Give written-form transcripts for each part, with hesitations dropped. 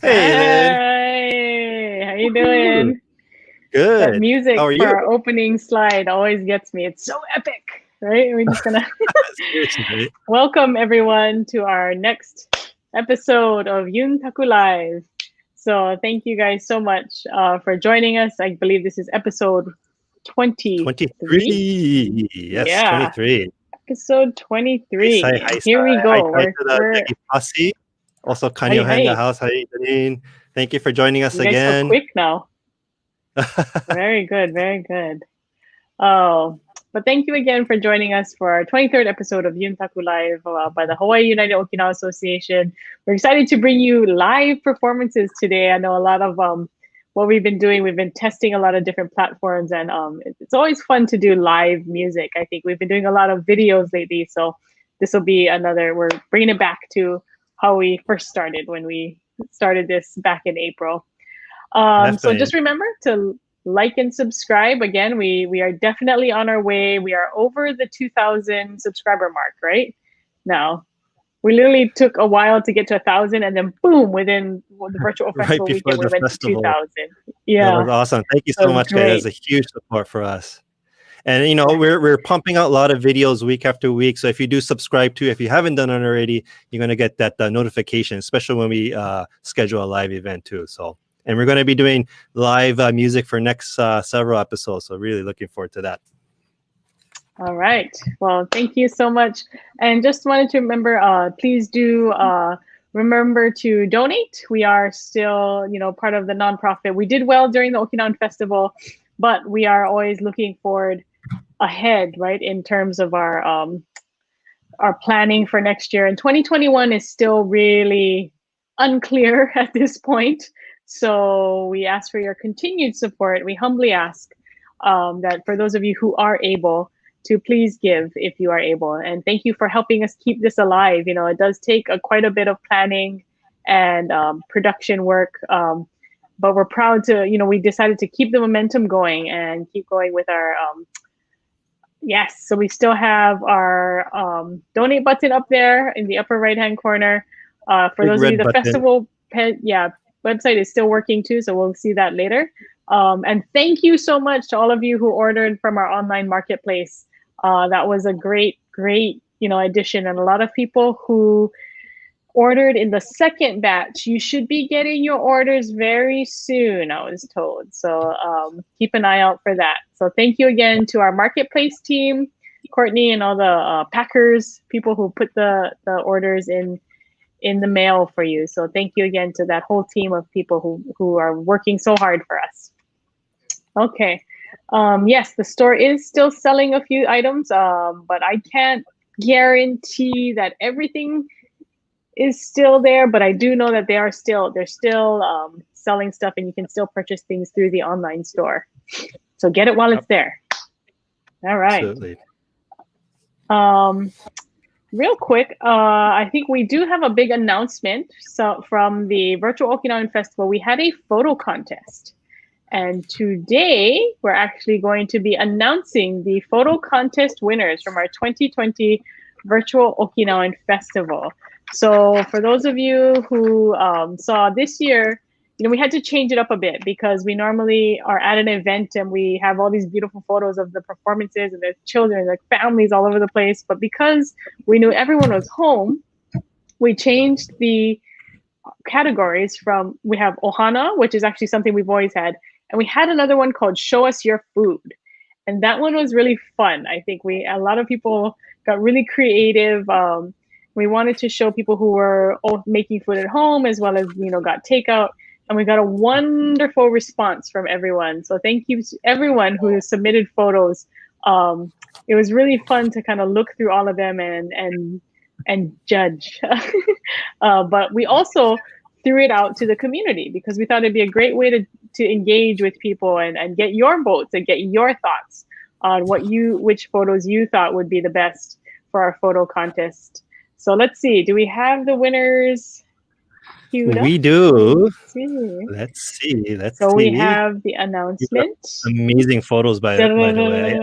Hey, Lynn. Hi, how you Woohoo. doing? That Good. How music are for you? our opening slide always gets me. It's so epic, right? We're just gonna Seriously, right? welcome everyone to our next episode of Yuntaku Live. So thank you guys so much for joining us. I believe this is episode 23. 23. Yes, Yeah, 23. episode Hi, 23. hi, And here we hi, go. hi We're to the we're Nagi Posse. Also, hi Kanyo in the hi. house. How are you doing? Thank you for joining us You guys so again. quick now. Very good, very good. Oh, but thank you again for joining us for our 23rd episode of Yuntaku Live by the Hawaii United Okinawa Association. We're excited to bring you live performances today. I know a lot of what we've been doing, we've been testing a lot of different platforms, and it's always fun to do live music. I think we've been doing a lot of videos lately, so this will be another, we're bringing it back to how we first started when we started this back in April. So Definitely. just remember to like and subscribe. Again, we are definitely on our way. We are over the 2,000 subscriber mark right now. We literally took a while to get to 1,000, and then boom, within the virtual Right festival before weekend, we the went to festival. 2,000. That Yeah, was awesome. Thank you that so was much, guys. great. That's a huge support for us. And Exactly. we're pumping out a lot of videos week after week. So if you do subscribe to, if you haven't done it already, you're gonna get that notification, especially when we schedule a live event too. So, and we're gonna be doing live music for next several episodes. So really looking forward to that. All right. Well, thank you so much. And just wanted to remember, please do remember to donate. We are still, part of the nonprofit. We did well during the Okinawan Festival, but we are always looking forward ahead, right, in terms of our planning for next year. And 2021 is still really unclear at this point. So we ask for your continued support. We humbly ask that for those of you who are able to please give if you are able. And thank you for helping us keep this alive. It does take quite a bit of planning and production work. But we're proud to, we decided to keep the momentum going and keep going with our yes, so we still have our donate button up there in the upper right hand corner. For Big those of you, red the button. festival website is still working too, so we'll see that later. And thank you so much to all of you who ordered from our online marketplace. That was a great, great addition, and a lot of people who ordered in the second batch. You should be getting your orders very soon, I was told. So keep an eye out for that. So thank you again to our marketplace team, Courtney, and all the packers, people who put the orders in the mail for you. So thank you again to that whole team of people who are working so hard for us. Okay. Yes, the store is still selling a few items, but I can't guarantee that everything is still there, but I do know that they're still selling stuff, and you can still purchase things through the online store. So get it while it's there. All right. Absolutely. Real quick, I think we do have a big announcement. So from the Virtual Okinawan Festival, we had a photo contest. And today we're actually going to be announcing the photo contest winners from our 2020 Virtual Okinawan Festival. So for those of you who saw this year, we had to change it up a bit because we normally are at an event and we have all these beautiful photos of the performances and there's children, like families all over the place. But because we knew everyone was home, we changed the categories from, we have ohana, which is actually something we've always had, and we had another one called show us your food, and that one was really fun. I think a lot of people got really creative. We wanted to show people who were making food at home as well as got takeout, and we got a wonderful response from everyone. So thank you to everyone who submitted photos. It was really fun to kind of look through all of them and judge. But we also threw it out to the community because we thought it'd be a great way to engage with people and get your votes and get your thoughts on which photos you thought would be the best for our photo contest. So let's see, do we have the winners queued up? We do. Let's see. Let's see. Let's So we see. have the announcement. Amazing photos by the way.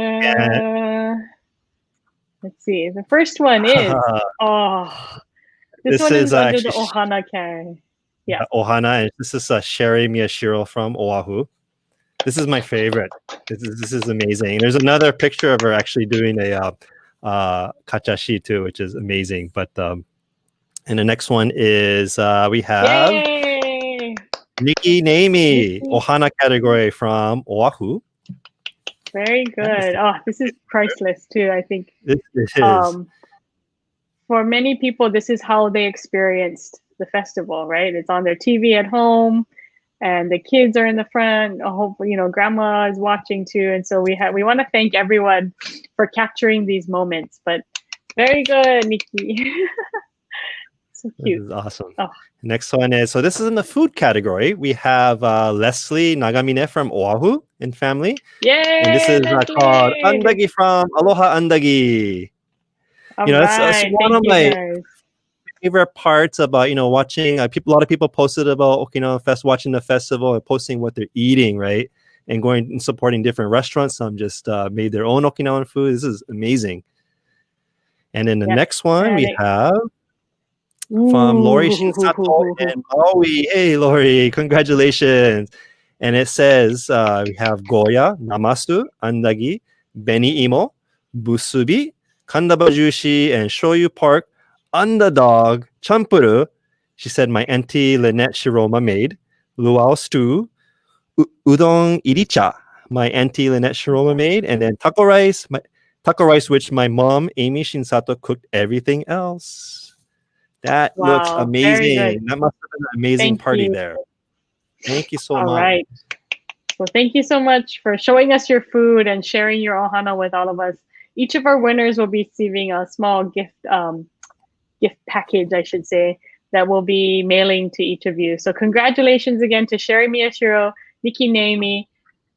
Let's see. The first one is this This one is is under the actually Ohana Kai. Yes. Ohana, and this is Sherry Miyashiro from Oahu. This is my favorite. This is amazing. There's another picture of her actually doing a kachashi too, which is amazing. But and the next one is we have Yay! Nikki Nami, Nikki. Ohana category from Oahu. Very good. Oh, this is priceless too, I think. This is. For many people, this is how they experienced the festival, right? It's on their TV at home, and the kids are in the front. Hopefully, grandma is watching too. And so we want to thank everyone for capturing these moments. But very good, Nikki. So cute. This is awesome. Oh. Next one is, so this is in the food category. We have Leslie Nagamine from Oahu and family. Yay! And this is called Andagi from Aloha Andagi. That's one of my favorite parts about watching. A lot of people posted about Okinawan Fest, watching the festival and posting what they're eating, right? And going and supporting different restaurants. Some just made their own Okinawan food. This is amazing. And then the next one we have from Lori Shinsato and Maui. Hey, Lori, congratulations. And it says we have Goya, Namastu, Andagi, Beni Imo, Busubi, Kandaba Jushi, and Shoyu Park, Underdog, Champuru. She said my auntie Lynette Shiroma made, Luau Stew, Udon Iricha, my auntie Lynette Shiroma made, and then taco rice, which my mom, Amy Shinsato, cooked everything else. That looks amazing. That must have been an amazing party there. Thank you so much. All right. Well, thank you so much for showing us your food and sharing your ohana with all of us. Each of our winners will be receiving a small gift package, I should say, that we'll be mailing to each of you. So congratulations again to Sherry Miyashiro, Nikki Nami,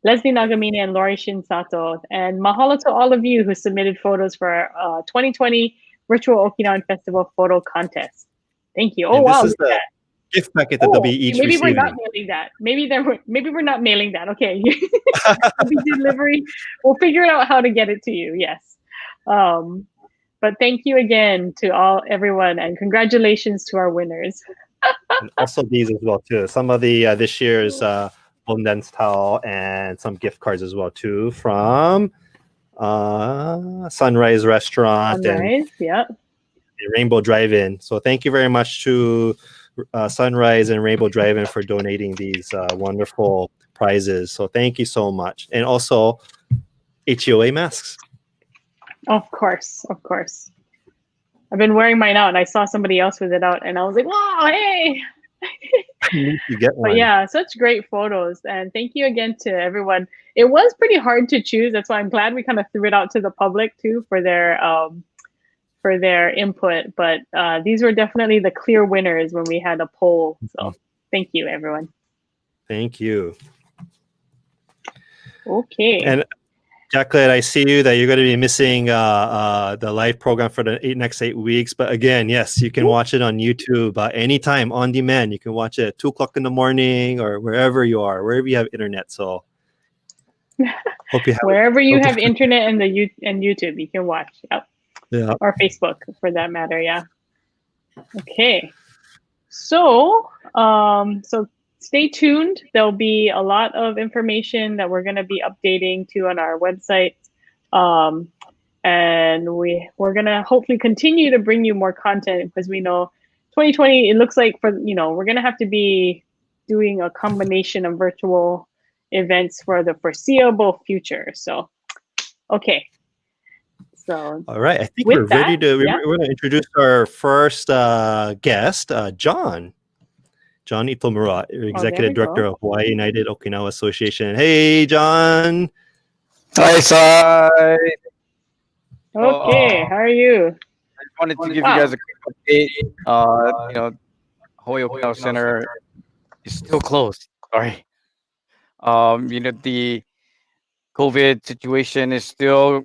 Leslie Nagamine, and Lori Shinsato. And mahalo to all of you who submitted photos for our 2020 Virtual Okinawan Festival Photo Contest. Thank you. Oh, and wow. This is the gift packet that they'll be each maybe receiving. We're not mailing that. Maybe we're not mailing that. Okay. Delivery. We'll figure out how to get it to you. Yes. But thank you again to everyone, and congratulations to our winners. And also these as well too. Some of the this year's Bondance towel and some gift cards as well too from Sunrise Restaurant and Rainbow Drive-In. So thank you very much to Sunrise and Rainbow Drive-In for donating these wonderful prizes. So thank you so much. And also HUOA masks. Of course. I've been wearing mine out, and I saw somebody else with it out, and I was like, wow, hey. You get one. But yeah, such great photos, and thank you again to everyone. It was pretty hard to choose. That's why I'm glad we kind of threw it out to the public too for their input. But these were definitely the clear winners when we had a poll. So thank you, everyone. Thank you. Okay. And Jacqueline, I see you that you're going to be missing the live program for the next 8 weeks. But again, yes, you can watch it on YouTube anytime on demand. You can watch it at 2:00 in the morning or wherever you are, wherever you have internet. So hope you have wherever you have internet and YouTube, you can watch. Yep. Yeah. Or Facebook for that matter. Yeah. Okay. So stay tuned. There'll be a lot of information that we're going to be updating to on our website. And we're going to hopefully continue to bring you more content, because we know 2020, it looks like we're going to have to be doing a combination of virtual events for the foreseeable future. So, okay. So, all right. I think we're ready to, we're going to introduce our first guest, John Itomura, Executive Director of Hawaii United Okinawa Association. Hey, John. Hi, Sai. Okay, how are you? I just wanted to give you guys a quick update. Hawaii Okinawa Center is still closed. Sorry. The COVID situation is still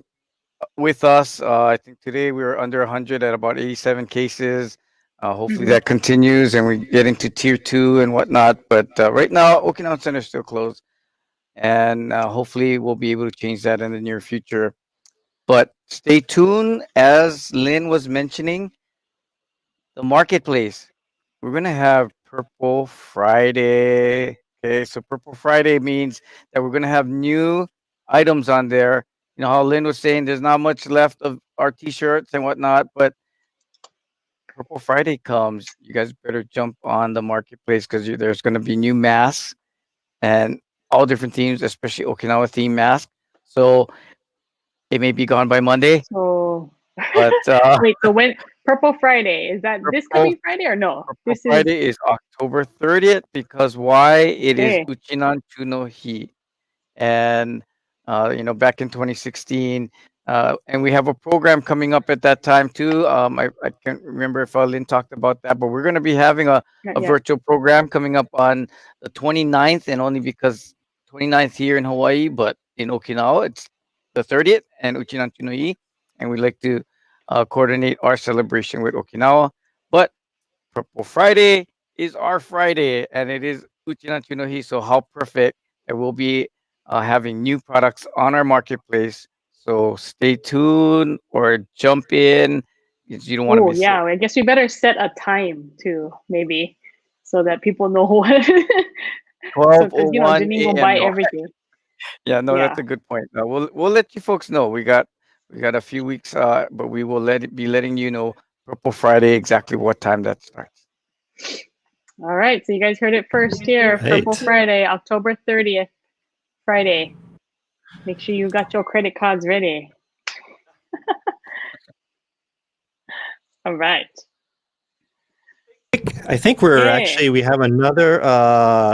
with us. I think today we were under 100 at about 87 cases. Hopefully that continues and we get into tier 2 and whatnot. But right now, Okinawa Center is still closed. And hopefully we'll be able to change that in the near future. But stay tuned. As Lynn was mentioning, the marketplace. We're going to have Purple Friday. Okay, so Purple Friday means that we're gonna have new items on there. You know how Lynn was saying there's not much left of our t-shirts and whatnot, but Purple Friday comes, you guys better jump on the marketplace because there's gonna be new masks and all different themes, especially Okinawa theme mask. So it may be gone by Monday, So but wait, so when Purple Friday, is that this Purple coming Friday or no? Purple This is Friday is October 30th because why? It is okay. Uchinan Chuno Hi. And back in 2016, and we have a program coming up at that time too. I can't remember if Lynn talked about that, but we're going to be having a Yeah. virtual program coming up on the 29th, and only because 29th here in Hawaii, but in Okinawa it's the 30th and Uchinan Chinoi, and we like to coordinate our celebration with Okinawa. But Purple Friday is our Friday, and it is Uchinan Chunohi. So how perfect that we'll be having new products on our marketplace. So stay tuned or jump in because you don't want to Oh miss it. yeah, I guess we better set a time too, maybe, so that people know what. So because 12:01 Janine gonna a.m. buy No, everything. yeah, no, Yeah. that's a good point. We'll let you folks know. We got a few weeks, but we will be letting you know Purple Friday exactly what time that starts. All right. So you guys heard it first here. Purple Right. Friday, October 30th, Friday. Make sure you got your credit cards ready. All right. I think Okay. we have another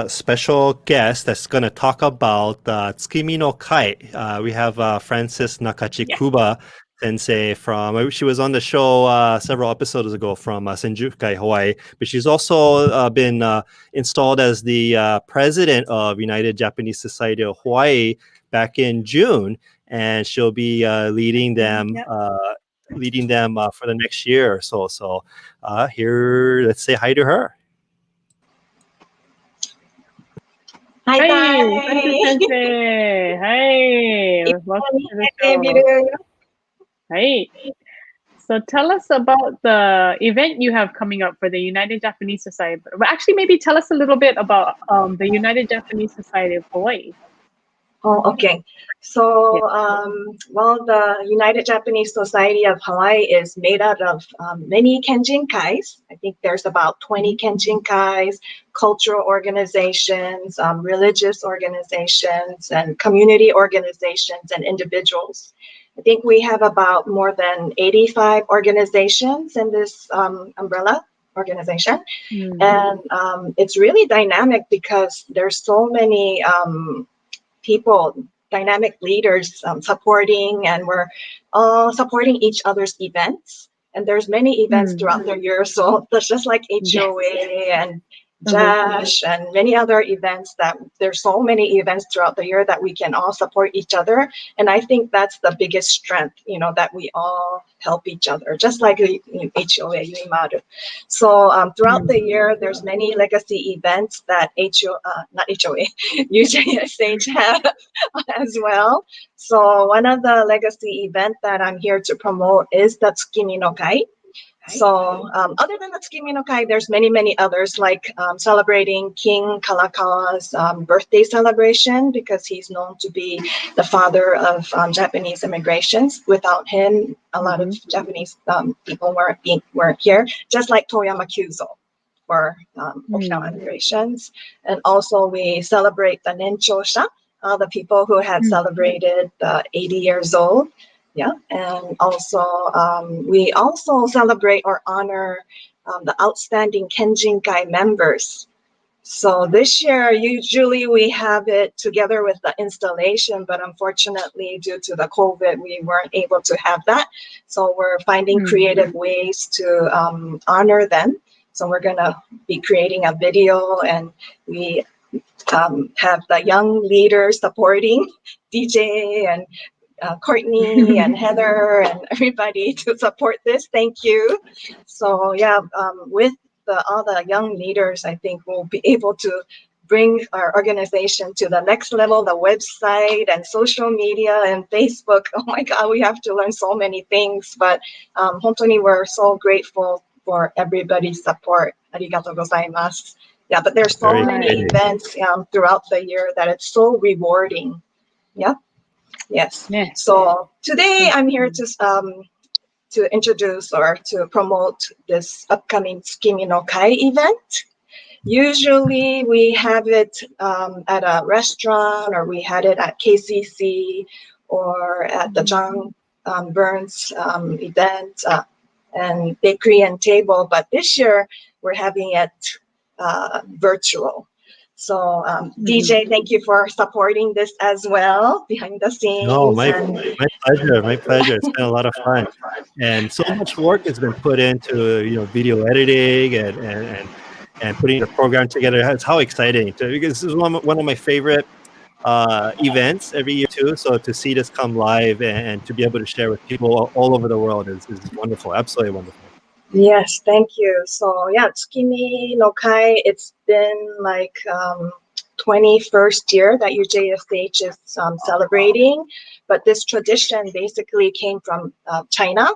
special guest that's going to talk about Tsukimi no Kai. We have Francis Yes. Nakachikuba Sensei from, she was on the show several episodes ago from Senjukai, Hawaii, but she's also been installed as the president of United Japanese Society of Hawaii back in June, and she'll be leading them. Yep. Leading them for the next year or so. So here, let's say hi to her. Hi, Hi, Francis Ty. Sensei. Hi. Welcome to the show. Hi. So tell us about the event you have coming up for the United Japanese Society. Well, actually, maybe tell us a little bit about the United Japanese Society of Hawaii. Oh, okay. So, the United Japanese Society of Hawaii is made out of many kenjinkais. I think there's about 20 kenjinkais, cultural organizations, religious organizations, and community organizations and individuals. I think we have about more than 85 organizations in this umbrella organization. And it's really dynamic because there's so many people, dynamic leaders supporting, and we're all supporting each other's events. And there's many events throughout the year. So that's just like HUOA and JASH and many other events that there's so many events throughout the year that we can all support each other. And I think that's the biggest strength, that we all help each other, just like HUOA, Yuimaru. So throughout the year, there's many legacy events that not HOA, UJSH have as well. So one of the legacy events that I'm here to promote is the Tsukimi no Kai. So other than the Tsukimi no Kai, there's many others, like celebrating King Kalakawa's birthday celebration, because he's known to be the father of Japanese immigrations. Without him, a lot of Japanese people weren't here, just like Toyama Kyuzo for Okinawa immigrations. And also we celebrate the Nenchosha, the people who had celebrated 80 years old. Yeah, and also we also celebrate or honor the outstanding Kenjinkai members. So this year, usually we have it together with the installation, but unfortunately, due to the COVID, we weren't able to have that. So we're finding creative ways to honor them. So we're gonna be creating a video, and we have the young leaders supporting DJ and Courtney and Heather and everybody to support this. Thank you. So yeah, with all the young leaders, I think we'll be able to bring our organization to the next level, the website and social media and Facebook. Oh my God, we have to learn so many things, but 本当に we're so grateful for everybody's support. Arigatou gozaimasu. Yeah, but there's so Very many exciting. events throughout the year that it's so rewarding. Yeah. Yes. Yeah. So today I'm here to introduce or to promote this upcoming Tsukimi no Kai event. Usually we have it at a restaurant, or we had it at KCC or at the John Burns event and bakery and table. But this year we're having it virtual. So DJ, thank you for supporting this as well behind the scenes. No, my pleasure. My pleasure. It's been a lot of fun, and so much work has been put into video editing and putting the program together. It's how exciting because this is one of my favorite events every year too. So to see this come live and to be able to share with people all over the world is wonderful. Absolutely wonderful. Yes, thank you. So yeah, Tsukimi no Kai, it's been like 21st year that UJSH is celebrating, but this tradition basically came from China,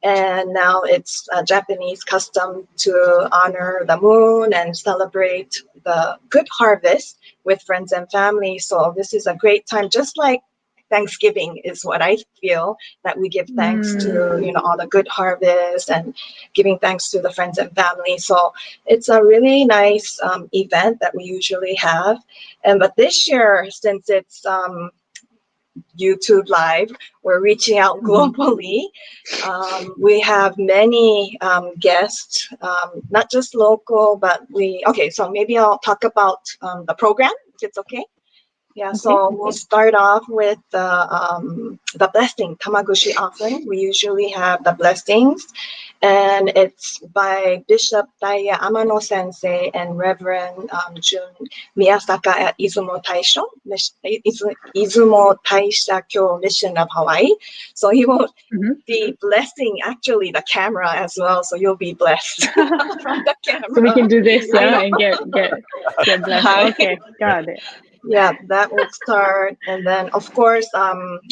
and now it's a Japanese custom to honor the moon and celebrate the good harvest with friends and family. So this is a great time, just like Thanksgiving is what I feel, that we give thanks to all the good harvest and giving thanks to the friends and family. So it's a really nice event that we usually have. But this year, since it's YouTube Live, we're reaching out globally. We have many guests, not just local, but so maybe I'll talk about the program, if it's okay. Yeah, so we'll start off with the blessing, Tamaguchi offering. We usually have the blessings, and it's by Bishop Daiya Amano Sensei and Reverend Jun Miyasaka at Izumo Taisha Kyo Mission of Hawaii. So he will be blessing actually the camera as well, so you'll be blessed from the camera. So we can do this, and get blessed. Okay, got it. Yeah, that will start. And then, of course,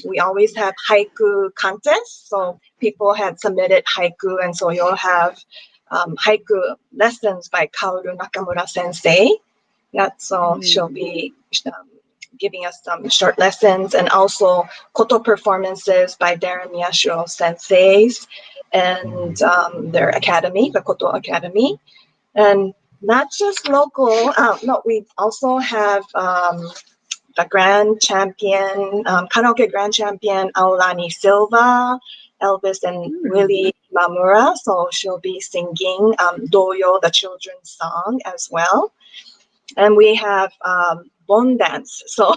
we always have haiku contests. So people had submitted haiku, and so you'll have haiku lessons by Kaoru Nakamura Sensei. Yeah, so she'll be giving us some short lessons, and also koto performances by Darren Miyashiro Senseis and their academy, the Koto Academy. And not just local, we also have the grand champion, karaoke grand champion, Aulani Silva, Elvis and Willie Mamura. So she'll be singing Doyo, the children's song, as well. And we have Bon dance. So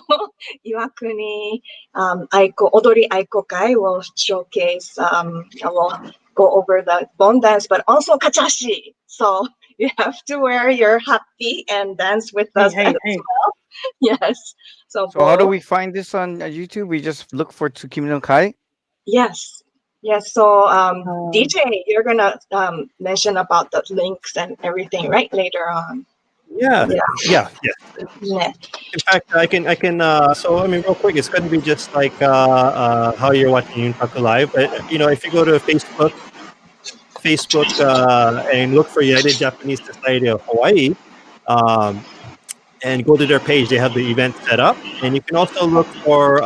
Iwakuni Odori Aiko Kai will showcase, will go over the Bon dance, but also Kachashi. So you have to wear your happy and dance with us as well. Yes. So how do we find this on YouTube? We just look for Tsukimi no Kai? Yes. Yes. So DJ, you're gonna mention about the links and everything, right? Later on. Yeah. In fact, I can. So I mean, real quick, it's going to be just like how you're watching Yuntaku Live. But if you go to Facebook and look for United Japanese Society of Hawaii, and go to their page, they have the event set up. And you can also look for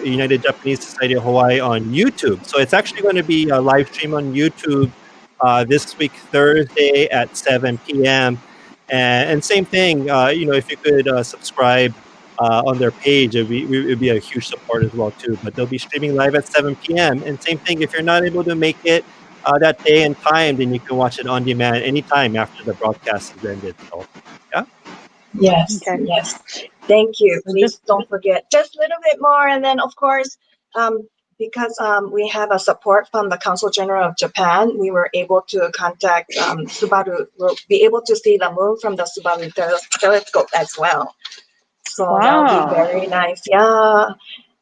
United Japanese Society of Hawaii on YouTube. So it's actually going to be a live stream on YouTube this week, Thursday at 7 p.m. And same thing, if you could subscribe on their page, it'd be a huge support as well too. But they'll be streaming live at 7 p.m. And same thing, if you're not able to make it that day and time, then you can watch it on demand anytime after the broadcast is ended. So, yeah. Yes, yes. Thank you. Please don't forget just a little bit more. And then, of course, because we have a support from the Council General of Japan, we were able to contact Subaru. We'll be able to see the moon from the Subaru telescope as well. So that'll be very nice. Yeah.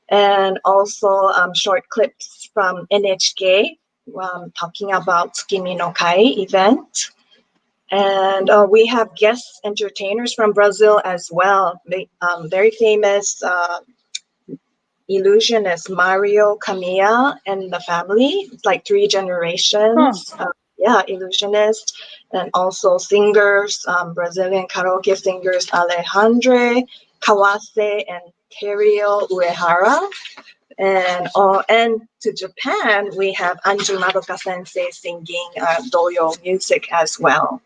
And also short clips from NHK talking about Tsukimi no Kai event. And we have guest entertainers from Brazil as well. Very famous illusionist Mario Kamiya and the family. It's like 3 generations. illusionists, and also singers, Brazilian karaoke singers Alejandre Kawase and Terio Uehara. And to Japan, we have Anju Madoka Sensei singing doyo music as well.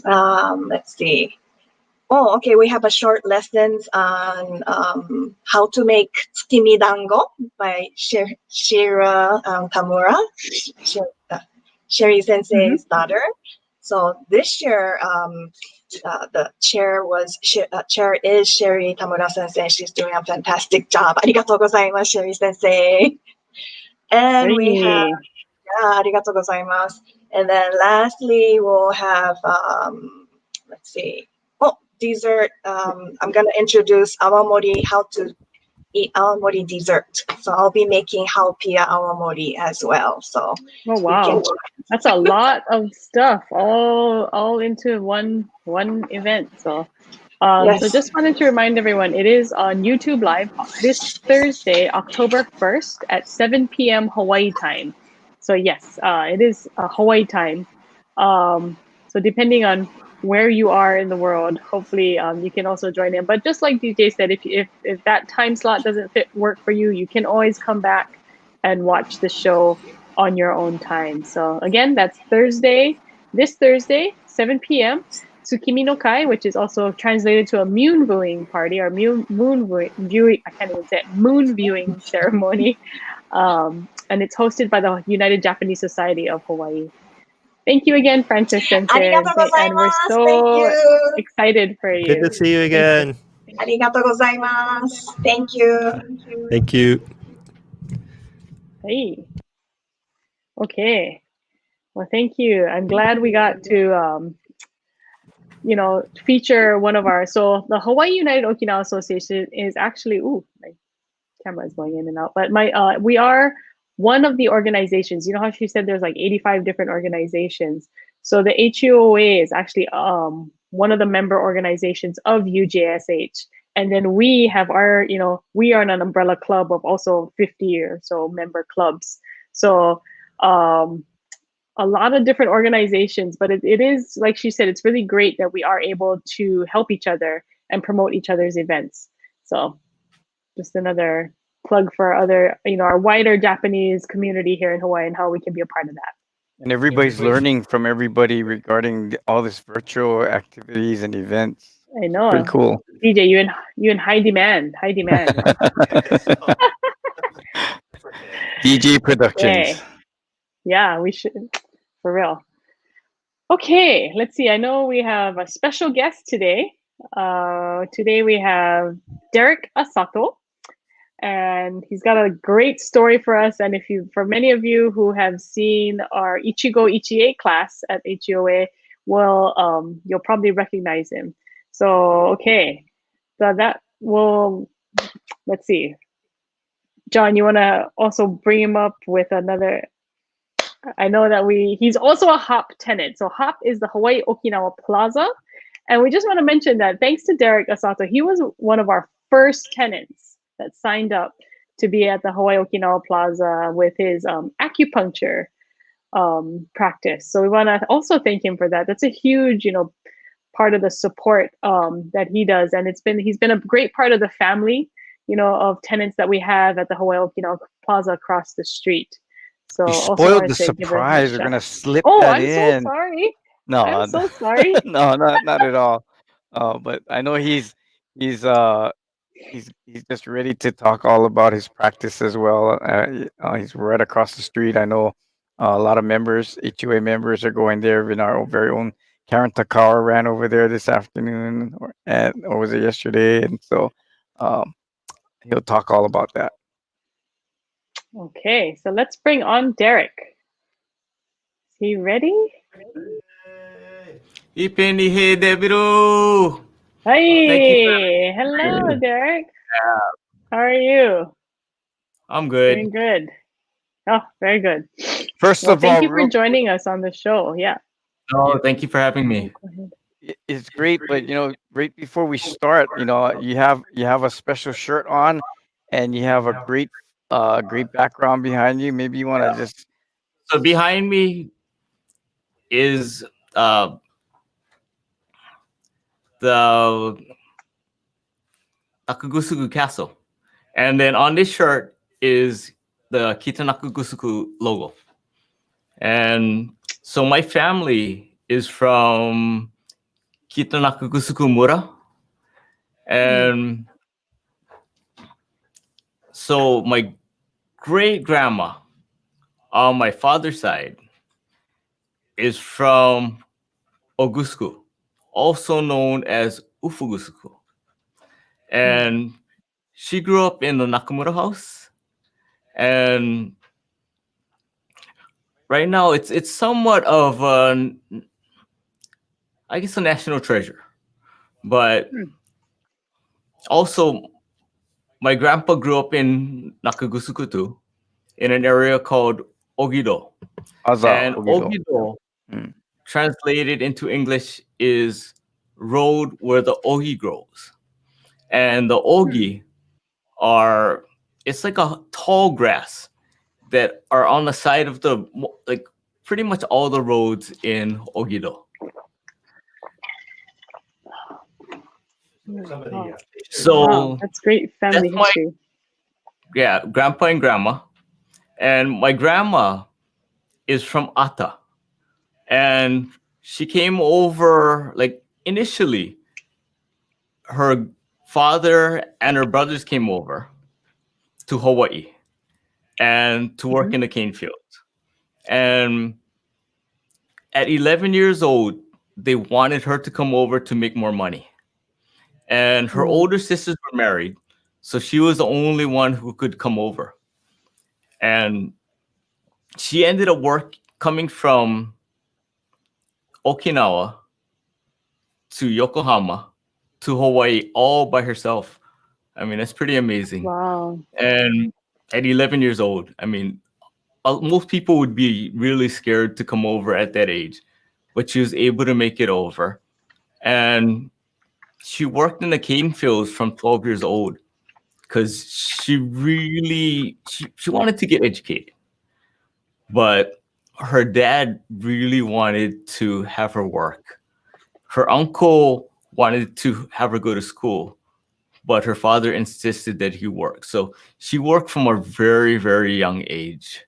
Let's see. Oh, okay. We have a short lessons on how to make tsukimi dango by Shira Tamura, Sherry Sensei's daughter. So this year, the chair is Sherry Tamura Sensei. She's doing a fantastic job. Arigatou gozaimasu, Sherry Sensei. And we have, arigatou gozaimasu. And then lastly, we'll have, let's see. Oh, dessert. I'm going to introduce awamori, how to eat awamori dessert. So I'll be making haopia awamori as well. So oh wow, that's a lot of stuff all into one event. So yes. so just wanted to remind everyone, it is on YouTube Live this Thursday, October 1st at 7 p.m. Hawaii time. So yes, it is Hawaii time. So depending on where you are in the world, hopefully you can also join in. But just like DJ said, if that time slot doesn't work for you, you can always come back and watch the show on your own time. So again, that's this Thursday, 7 p.m. Tsukimi no Kai, which is also translated to a moon viewing party or moon viewing. I can't even say it, moon viewing ceremony, and it's hosted by the United Japanese Society of Hawaii. Thank you again, Francis Sensei, and we're so excited for you. Good to see you again. Arigatou gozaimasu. Thank you. Thank you. Hey. Okay. Well, thank you. I'm glad we got to feature one of our, so the Hawaii United Okinawa Association is actually, my camera is going in and out, but we are one of the organizations. You know how she said there's like 85 different organizations. So the HUOA is actually one of the member organizations of UJSH. And then we have our, we are an umbrella club of also 50 or so member clubs. So a lot of different organizations, but it is, like she said, it's really great that we are able to help each other and promote each other's events. So just another plug for other, our wider Japanese community here in Hawaii and how we can be a part of that. And everybody's learning from everybody regarding all this virtual activities and events. I know. Pretty cool. DJ, you in high demand. DJ Productions. Okay. Yeah, we should, for real. Okay, let's see. I know we have a special guest today. Today we have Derek Asato, and he's got a great story for us. And for many of you who have seen our Ichigo Ichi class at HUOA, you'll probably recognize him. So, okay, so let's see. John, you want to also bring him up with another? I know that he's also a HOP tenant. So HOP is the Hawaii Okinawa Plaza. And we just want to mention that thanks to Derek Asato, he was one of our first tenants that signed up to be at the Hawaii Okinawa Plaza with his acupuncture practice. So we want to also thank him for that. That's a huge, part of the support that he does. And he's been a great part of the family, of tenants that we have at the Hawaii Okinawa Plaza across the street. So you spoiled the surprise. We're gonna slip that in. I'm so sorry. No, I'm so sorry. No, not at all. But I know he's just ready to talk all about his practice as well. He's right across the street. I know a lot of members, HUA members, are going there. Even our very own Karen Takara ran over there this afternoon, or was it yesterday? And so he'll talk all about that. Okay, so let's bring on Derek. Is he ready? Hey, hello, Derek. How are you? I'm good. Doing good. Oh, very good. First of all, thank you for joining us on the show. Yeah. Oh, thank you for having me. It's great, but right before we start, you have a special shirt on, and you have a great background behind you. Maybe you want to just. So behind me, is the Nakagusuku Castle. And then on this shirt is the Kitanakugusuku logo. And so my family is from Kitanakugusuku Mura. And so my great grandma on my father's side is from Ogusuku, also known as Ufugusuku. And she grew up in the Nakamura house. And right now it's somewhat of I guess a national treasure. But also my grandpa grew up in Nakagusuku too, in an area called Ogido. And Ogido, translated into English, is road where the ogi grows. And the ogi are, it's like a tall grass that are on the side of the, like pretty much all the roads in Ogido. So wow, that's great family history. Yeah, grandpa and grandma. And my grandma is from Ata. And she came over, like initially, her father and her brothers came over to Hawaii and to work in the cane field. And at 11 years old, they wanted her to come over to make more money. And her older sisters were married, so she was the only one who could come over. And she ended up coming from Okinawa to Yokohama to Hawaii all by herself. I mean, that's pretty amazing. Wow. And at 11 years old, I mean, most people would be really scared to come over at that age, but she was able to make it over. And she worked in the cane fields from 12 years old because she really, she wanted to get educated. But her dad really wanted to have her work. Her uncle wanted to have her go to school, but her father insisted that he work. So she worked from a very, very young age.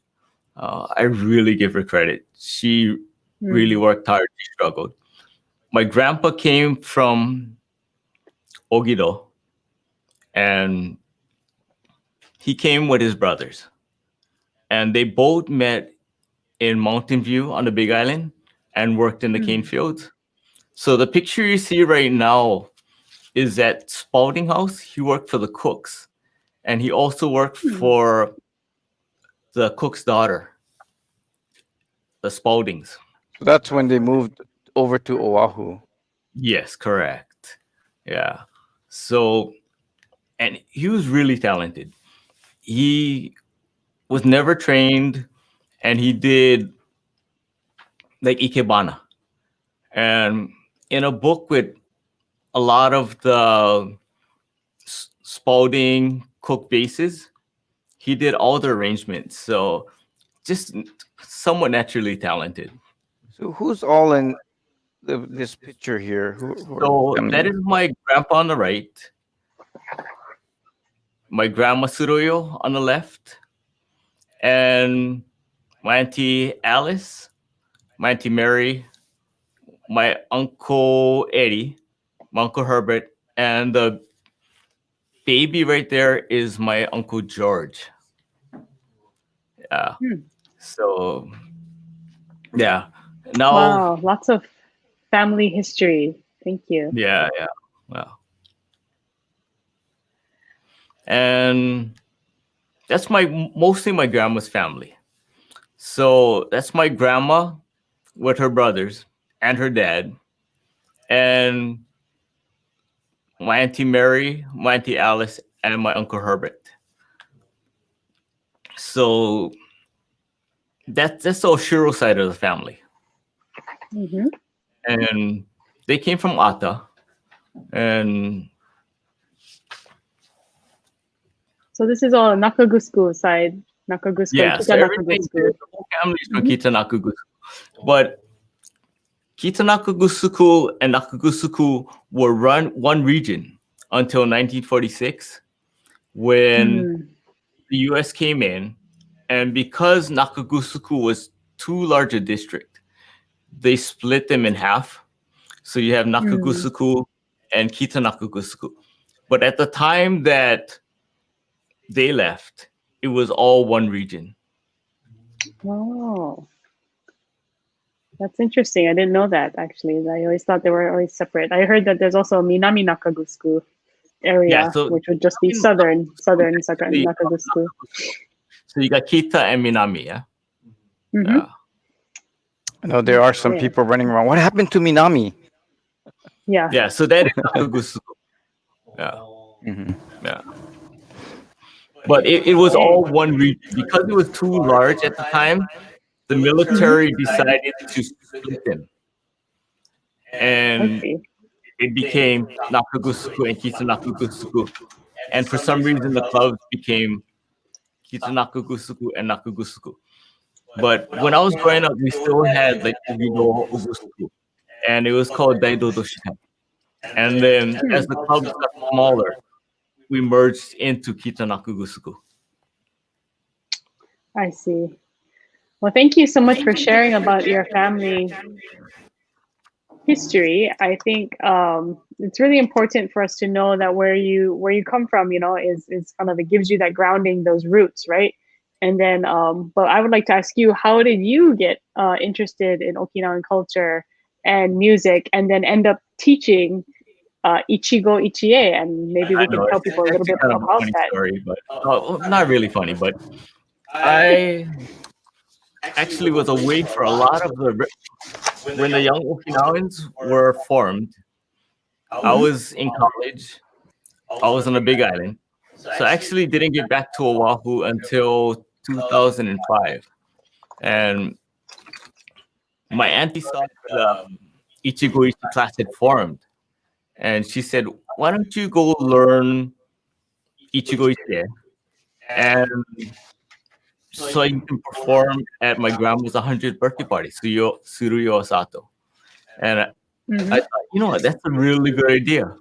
I really give her credit. She really worked hard. She struggled. My grandpa came from Ogido, and he came with his brothers. And they both met in Mountain View on the Big Island and worked in the cane fields. So the picture you see right now is at Spalding House. He worked for the cooks. And he also worked for the cook's daughter, the Spaldings. So that's when they moved over to Oahu. Yes, correct. Yeah. So, and he was really talented. He was never trained, and he did like ikebana. And in a book with a lot of the Spalding cook bases, he did all the arrangements. So just somewhat naturally talented. So who's all in this picture here? So that is my grandpa on the right, my grandma Suroyo on the left, and my auntie Alice, my auntie Mary, my uncle Eddie, my uncle Herbert, and the baby right there is my uncle George. Yeah. So, yeah. Now. Wow, lots of family history. Thank you. Yeah, yeah. Wow. And that's mostly my grandma's family. So that's my grandma with her brothers and her dad, and my auntie Mary, my auntie Alice, and my uncle Herbert. So that's the Oshiro side of the family. And they came from Ata. And so this is all Nakagusuku side. Nakagusuku, yeah, Kita so everything, Nakagusuku. the whole family is from Kita Nakagusuku. But Kitanakugusuku and Nakagusuku were run one region until 1946, when the U.S. came in, and because Nakagusuku was too large a district, they split them in half. So you have Nakagusuku and Kitanakugusuku. But at the time that they left, it was all one region. Oh, that's interesting. I didn't know that, actually. I always thought they were always separate. I heard that there's also a Minami Nakagusuku area, Yeah, so which would just be southern Nakagusuku. So you got Kita and Minami, yeah? Mhm. I know there are some Yeah. people running around. What happened to Minami? Yeah. Yeah, so that is Nakagusuku. Yeah. Mhm. Yeah. But it was all one region. Because it was too large at the time, the military decided to split them. And Okay. it became Nakagusuku and Kitanakugusuku. And for some reason, the clubs became Kitanakugusuku and Nakagusuku. But when I was growing up, we still had like Ugido Ugusuku. And it was called Daido Doshikan. And then as the clubs got smaller, we merged into Kitanakugusuku. I see. Well, thank you so much for sharing about your family history. I think it's really important for us to know that where you come from, is kind of, it gives you that grounding, those roots, right? And then, but I would like to ask you, how did you get interested in Okinawan culture and music, and then end up teaching Ichigo Ichie? And maybe we I can know tell it's people a little actually bit kind of a about funny that. story, but not really funny. But I actually was away for a lot of when the young Okinawans were formed. I was in college. I was on a big island, so I actually didn't get back to Oahu until 2005. And my auntie saw the Ichigo Ichi class had formed, and she said, "Why don't you go learn Ichigo Ichi, and so you can perform at my grandma's 100th birthday party, Suruyo Asato." And I thought, you know what, that's a really good idea.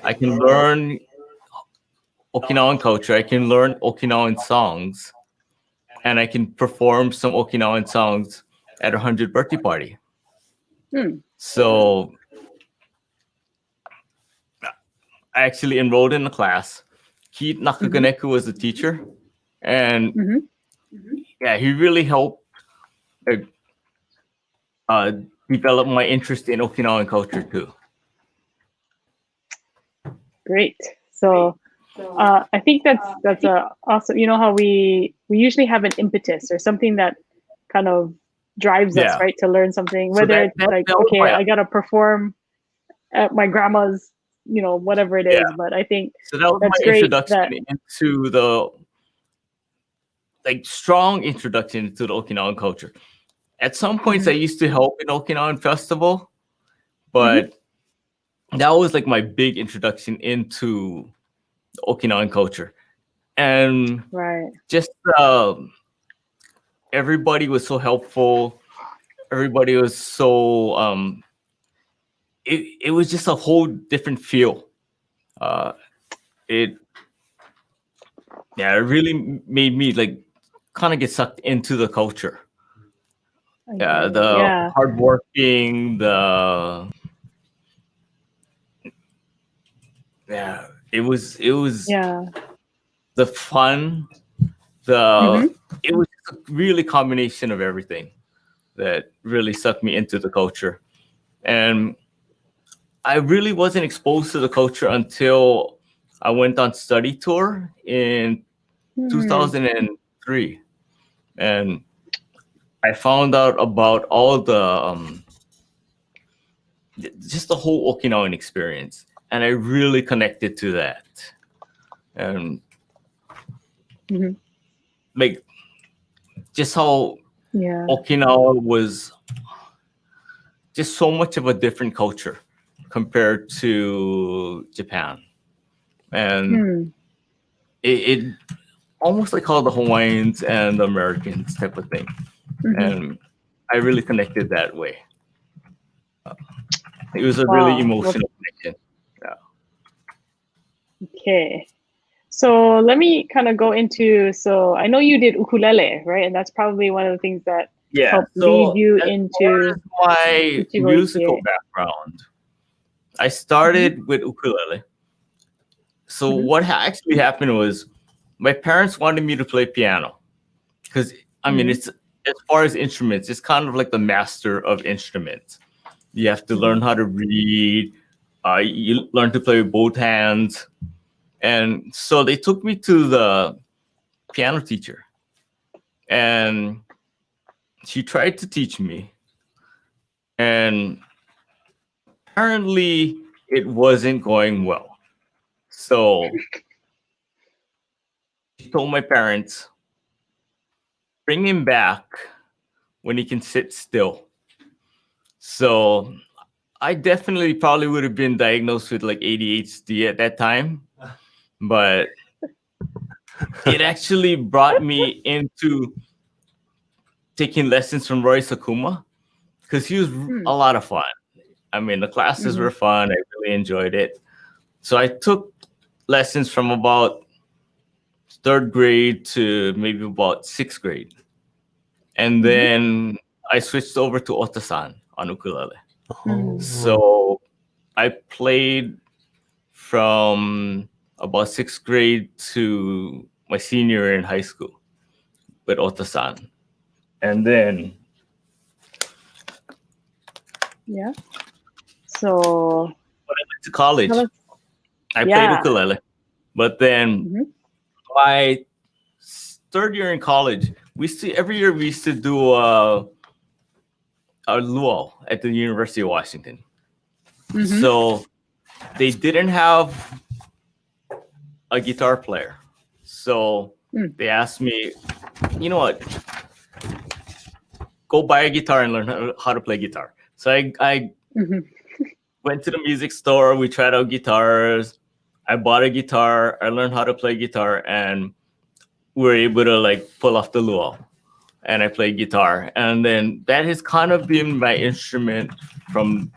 I can learn Okinawan culture, I can learn Okinawan songs, and I can perform some Okinawan songs at a 100th birthday party. So I actually enrolled in the class. Keith Nakaganeku was the teacher, and yeah, he really helped develop my interest in Okinawan culture too. Great. So I think that's a awesome. You know how we usually have an impetus or something that kind of drives us, Yeah. right, to learn something. So Whether it's like, that was okay, my- I gotta perform at my grandma's, whatever it is. Yeah. But I think So that was that's my great introduction into the strong introduction into the Okinawan culture. At some points, I used to help in Okinawan festival, but that was like my big introduction into the Okinawan culture, and right. just everybody was so helpful. Everybody was so it was just a whole different feel. It really made me like kind of get sucked into the culture. Yeah, the hardworking, it was the fun, it was a really combination of everything that really sucked me into the culture. And I really wasn't exposed to the culture until I went on study tour in 2003. And I found out about all the just the whole Okinawan experience, and I really connected to that. And like just how Okinawa was just so much of a different culture compared to Japan, and it almost like how the Hawaiians and the Americans type of thing. And I really connected that way. It was a Wow. really emotional connection. Okay. So let me kind of go into, so I know you did ukulele, right? And that's probably one of the things that Yeah. helped So lead you as far into as my Ichigo musical Ichi. background, I started with ukulele. So what actually happened was my parents wanted me to play piano because I mean it's as far as instruments, it's kind of like the master of instruments. You have to learn how to read. You learn to play with both hands, and so they took me to the piano teacher, and she tried to teach me, and apparently it wasn't going well. So she told my parents, bring him back when he can sit still. So I definitely probably would have been diagnosed with like ADHD at that time, but it actually brought me into taking lessons from Roy Sakuma because he was a lot of fun. I mean, the classes were fun. I really enjoyed it. So I took lessons from about third grade to maybe about sixth grade. And then I switched over to Otasan on ukulele. So I played from about sixth grade to my senior year in high school with Otasan. And then Yeah. So when I went to college, tell us- I played ukulele. But then my third year in college, every year we used to do a luau at the University of Washington. So they didn't have a guitar player. So they asked me, you know what? Go buy a guitar and learn how to play guitar. So I went to the music store. We tried out guitars. I bought a guitar. I learned how to play guitar, and we were able to like pull off the luau. And I played guitar, and then that has kind of been my instrument from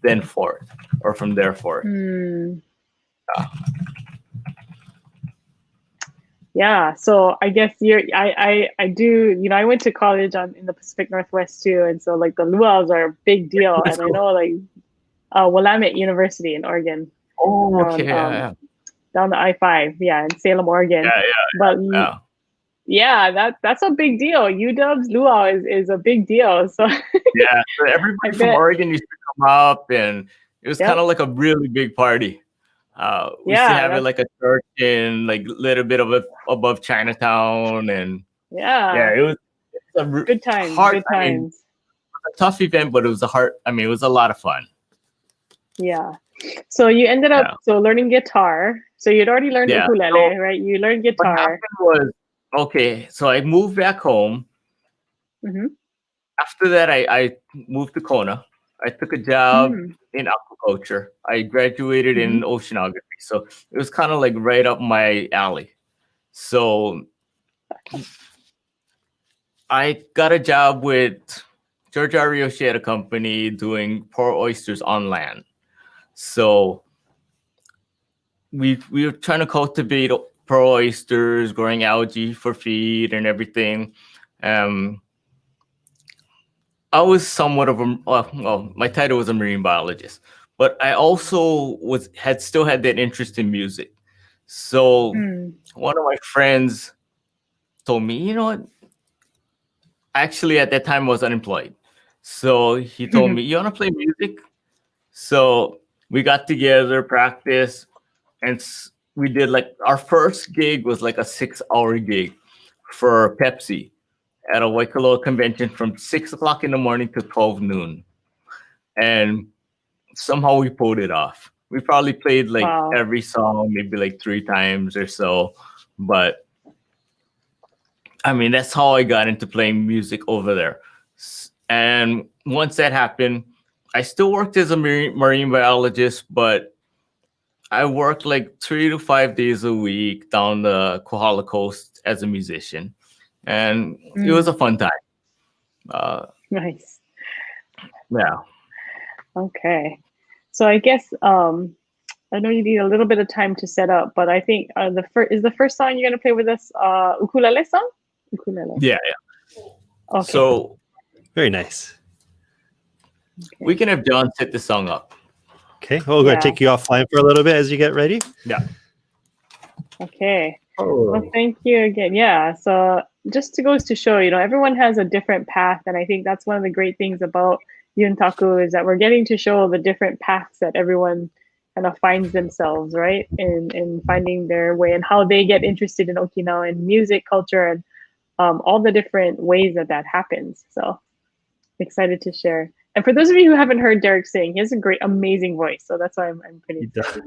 then forth, or from there forth. Yeah, so I guess I do, you know, I went to college in the Pacific Northwest too, and so like the luau's are a big deal, and I know like Willamette University in Oregon. Oh, down, okay, yeah. down the I-5, yeah, in Salem, Oregon. But yeah, that's a big deal. UW's luau is a big deal. So yeah, so everybody from Oregon used to come up, and it was kind of like a really big party. We used to have it like a church in like a little bit of above Chinatown, and it was a good times. Good times. A tough event, but it was it was a lot of fun. Yeah. So you ended up learning guitar. So you'd already learned ukulele, right? You learned guitar. What happened was, okay, so I moved back home. After that, I moved to Kona. I took a job in aquaculture. I graduated in oceanography. So it was kind of like right up my alley. So I got a job with George Ariyoshi at a company doing pearl oysters on land. So we were trying to cultivate pearl oysters, growing algae for feed and everything. I was somewhat of my title was a marine biologist, but I also still had that interest in music. So one of my friends told me, you know what? Actually, at that time I was unemployed. So he told me, you want to play music? So we got together, practiced, and we did like our first gig was like a 6-hour gig for Pepsi at a Waikoloa convention from 6 o'clock in the morning to 12 noon. And somehow we pulled it off. We probably played like every song, maybe like 3 times or so. But I mean, that's how I got into playing music over there. And once that happened, I still worked as a marine biologist, but I worked like 3 to 5 days a week down the Kohala Coast as a musician. And it was a fun time. Nice. Yeah. Okay. So I guess I know you need a little bit of time to set up, but I think the first song you're gonna play with us ukulele song? Ukulele. Yeah. Okay. So Very nice. we can have John set the song up. Okay, we're going to take you offline for a little bit as you get ready. Yeah. Okay. Oh. Well, thank you again. Yeah. So just to goes to show, everyone has a different path, and I think that's one of the great things about Yuntaku is that we're getting to show the different paths that everyone kind of finds themselves, right, in finding their way and how they get interested in Okinawan music culture and all the different ways that happens. So excited to share. And for those of you who haven't heard Derek sing, he has a great, amazing voice. So that's why I'm pretty excited.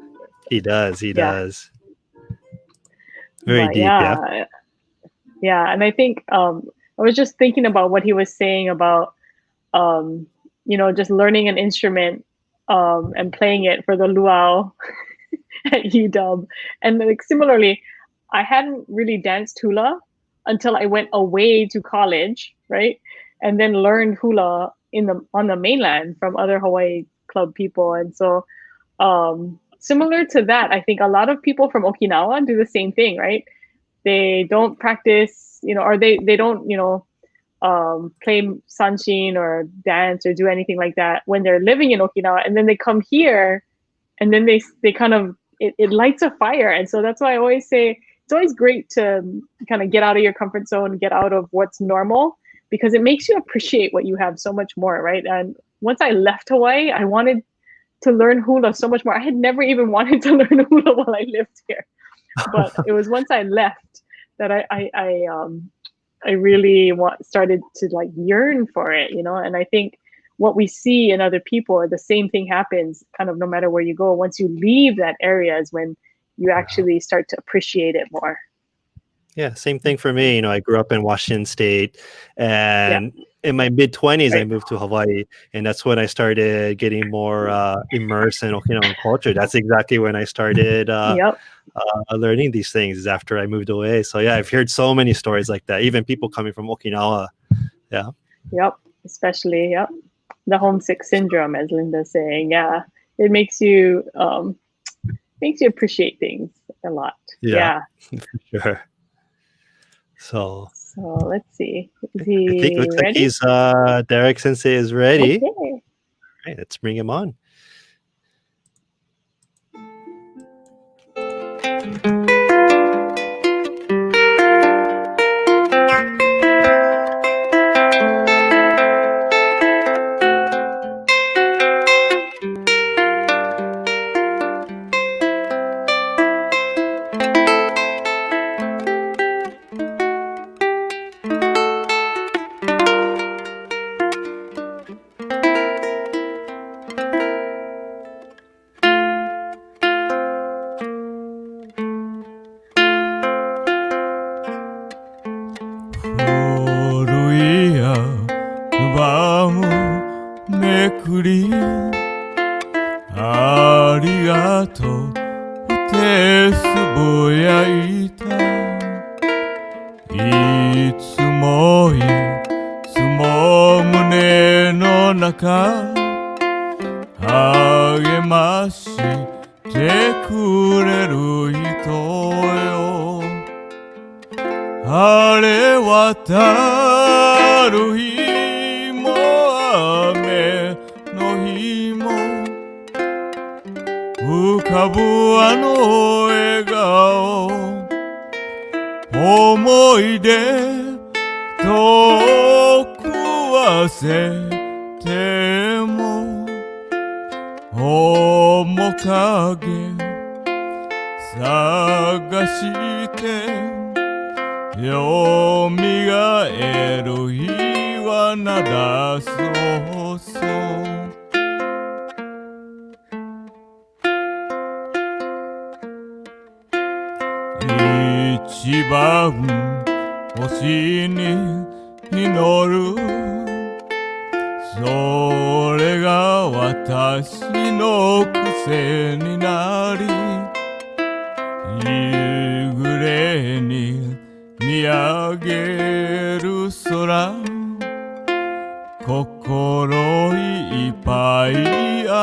He does. He Yeah. does. Very deep. Yeah. Yeah. And I think I was just thinking about what he was saying about, just learning an instrument and playing it for the luau at UW. And like similarly, I hadn't really danced hula until I went away to college, right? And then learned hula on the mainland from other Hawaii club people. And so similar to that, I think a lot of people from Okinawa do the same thing, right? They don't practice, or they don't, play sanshin or dance or do anything like that when they're living in Okinawa, and then they come here, and then they kind of it lights a fire. And so that's why I always say it's always great to kind of get out of your comfort zone, get out of what's normal, because it makes you appreciate what you have so much more, right? And once I left Hawaii, I wanted to learn hula so much more. I had never even wanted to learn hula while I lived here, but it was once I left that I really started to like yearn for it, and I think what we see in other people, the same thing happens kind of no matter where you go. Once you leave that area is when you actually start to appreciate it more. Yeah, same thing for me. I grew up in Washington State, and in my mid-20s, I moved to Hawaii, and that's when I started getting more immersed in Okinawan culture. That's exactly when I started learning these things, is after I moved away. So yeah, I've heard so many stories like that, even people coming from Okinawa. Yeah. Yep. Especially, the homesick syndrome, as Linda's saying. Yeah, it makes you appreciate things a lot. Yeah. For sure. So let's see. Is I think he looks ready? like he's Derek Sensei is ready. Okay. All right, let's bring him on.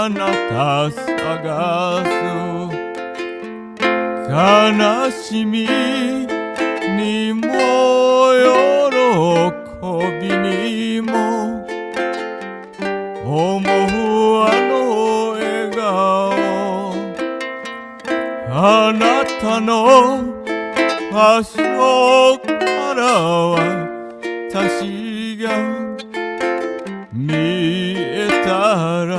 あなた探す悲しみにも喜びにも思うあの笑顔あなたの足元から私が見えたら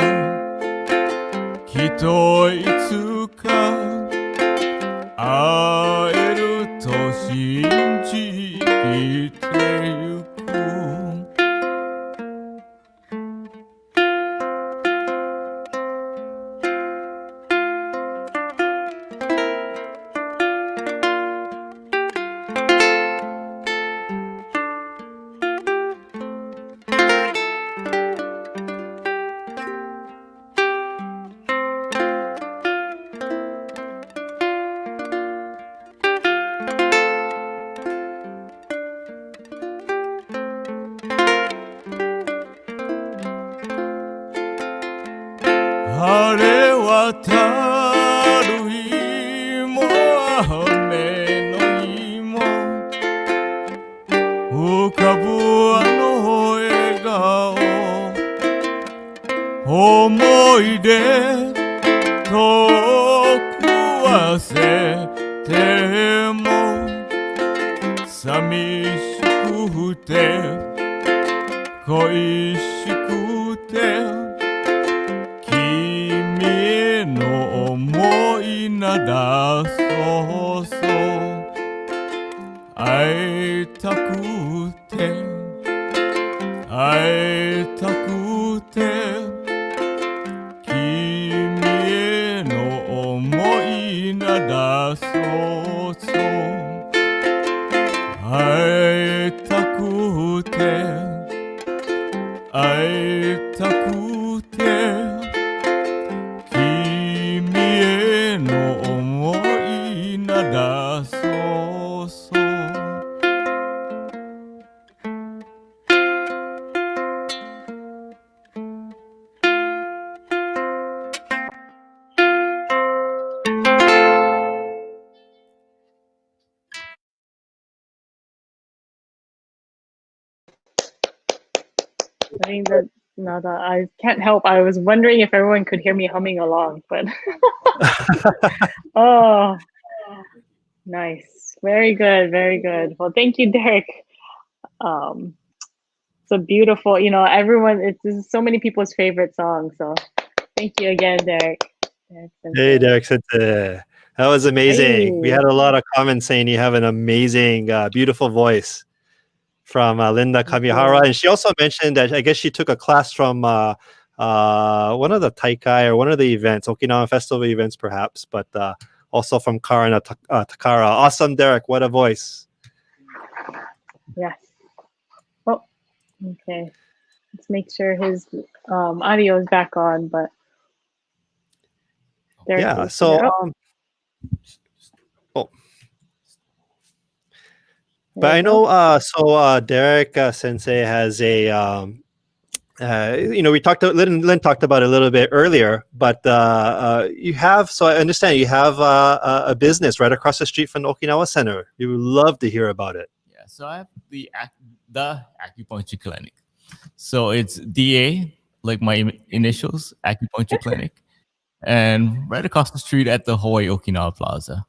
きっといつか会えると信じてゆく晴れ渡る日も雨の日も浮かぶあの笑顔思い出遠く忘れても寂しくて恋しくて君への思いならそうそう会いたくて会いたくて君への思いならそうそう会いたくて会いたくて君への思いならそうそうI think that no, I can't help. I was wondering if everyone could hear me humming along, but oh, nice, very good, very good. Well, thank you, Derek. It's a beautiful, everyone. This is so many people's favorite song. So, thank you again, Derek. Hey, Derek Sensei. That was amazing. We Hey. had a lot of comments saying you have an amazing, beautiful voice from Linda Thank Kamihara. you. And she also mentioned that I guess she took a class from one of the Taikai or one of the events, Okinawan Festival events perhaps, but also from Karana Takara. Awesome, Derek. What a voice. Yes. Oh, okay. Let's make sure his audio is back on, but Derek Yeah, is so... here. Oh. But I know, Derek Sensei has a, we talked, Lynn talked about it a little bit earlier, but you have, so I understand you have a business right across the street from the Okinawa Center. We would love to hear about it. Yeah, so I have the acupuncture clinic. So it's DA, like my initials, acupuncture clinic, and right across the street at the HUOA Okinawa Plaza.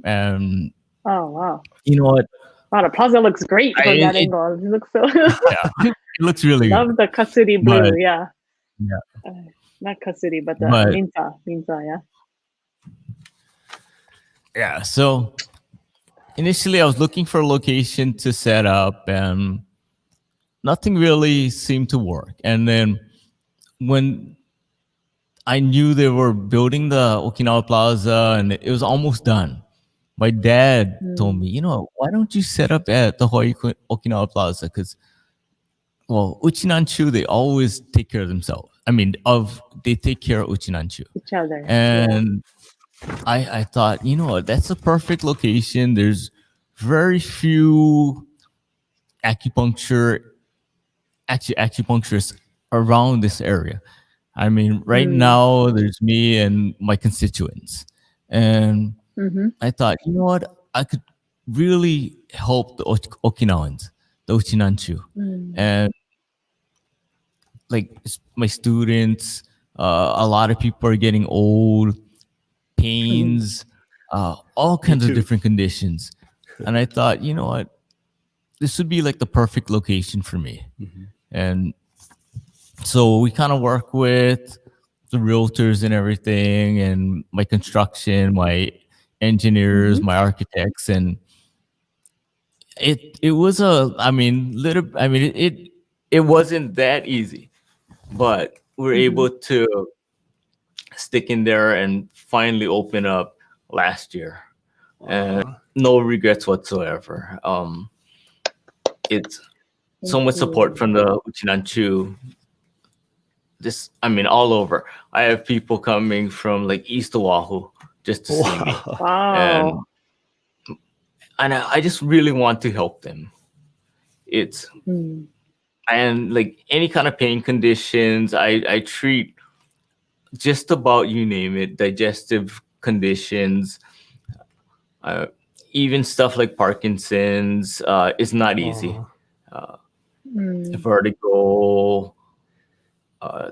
And Oh, wow. you know what? Wow, the plaza looks great from that angle. It looks so. Yeah, it looks really Love good. the kasuri blue. But, yeah. Yeah. Not kasuri, but the minza. Yeah. Yeah. So initially, I was looking for a location to set up, and nothing really seemed to work. And then when I knew they were building the Okinawa Plaza, and it was almost done, my dad told me, why don't you set up at the HUOA Okinawa Plaza? Because, well, Uchinanchu, they always take care of themselves. I mean, they take care of Uchinanchu. Each other. And I thought, that's a perfect location. There's very few acupuncturists around this area. I mean, right now there's me and my constituents, and I thought, you know what, I could really help the Okinawans, the Uchinanchu, and like my students. A lot of people are getting old, pains, all kinds of different conditions, and I thought, you know what, this would be like the perfect location for me, and so we kind of work with the realtors and everything, and my construction, my engineers, my architects, and it was it wasn't that easy, but we're able to stick in there and finally open up last year, and no regrets whatsoever. It's so much support from the Uchinanchu. All over. I have people coming from like East Oahu just to see me. Wow. And I just really want to help them. It's and like any kind of pain conditions, I treat just about, you name it, digestive conditions, even stuff like Parkinson's is not easy. Vertigo,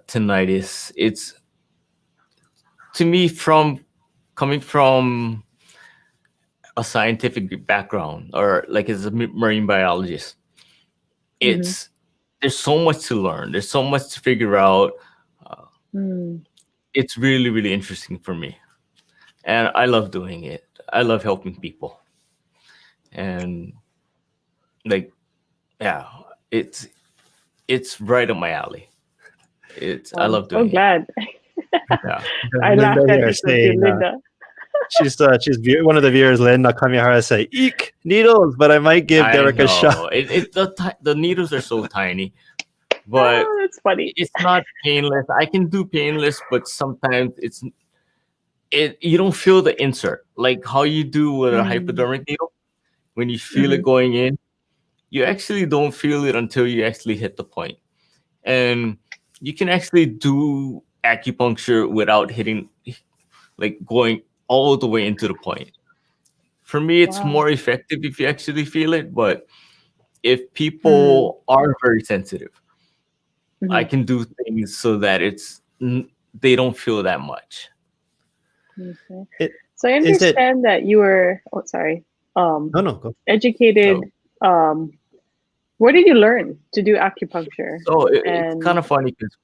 tinnitus. It's, to me, from coming from a scientific background or like as a marine biologist, it's there's so much to learn. There's so much to figure out. It's really, really interesting for me, and I love doing it. I love helping people, and like, yeah, it's right up my alley. I love doing so glad. Yeah. I laughed Linda at here you, saying, Linda. she's one of the viewers, Linda Kamihara, say, "Eek, needles," but I might give Derek a shot. The needles are so tiny, but Oh, that's funny. it's not painless. I can do painless, but sometimes you don't feel the insert like how you do with a hypodermic needle. When you feel it going in, you actually don't feel it until you actually hit the point. And you can actually do acupuncture without hitting, like going all the way into the point. For me, it's more effective if you actually feel it. But if people are very sensitive, I can do things so that they don't feel that much. Okay. So I understand that you were, No, go. educated. Where did you learn to do acupuncture? So it's kind of funny because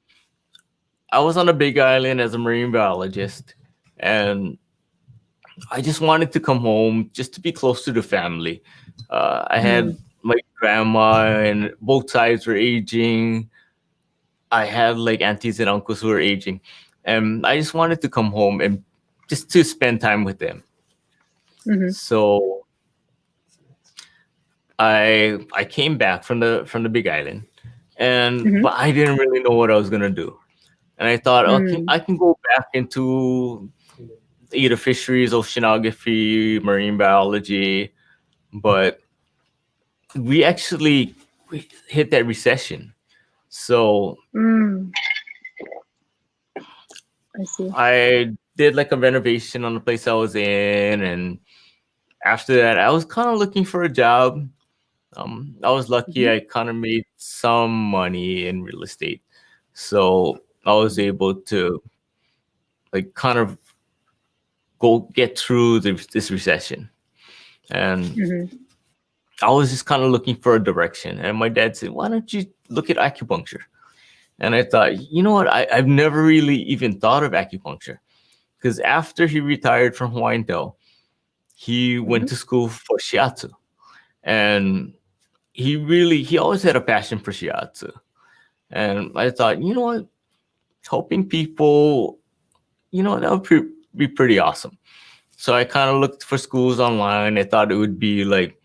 I was on a big island as a marine biologist, and I just wanted to come home just to be close to the family. I had my grandma, and both sides were aging. I had like aunties and uncles who were aging, and I just wanted to come home and just to spend time with them. So I came back from the big island, but I didn't really know what I was gonna do, and I thought, okay, I can go back into either fisheries, oceanography, marine biology, but we hit that recession. So I see. I did like a renovation on the place I was in, and after that, I was kind of looking for a job. I was lucky. I kind of made some money in real estate, so I was able to like kind of get through this recession. And I was just kind of looking for a direction. And my dad said, "Why don't you look at acupuncture?" And I thought, you know what? I've never really even thought of acupuncture, because after he retired from Hawaiian Dell, he went to school for shiatsu, and he always had a passion for shiatsu. And I thought, you know what, helping people, that would be pretty awesome. So I kind of looked for schools online. I thought it would be like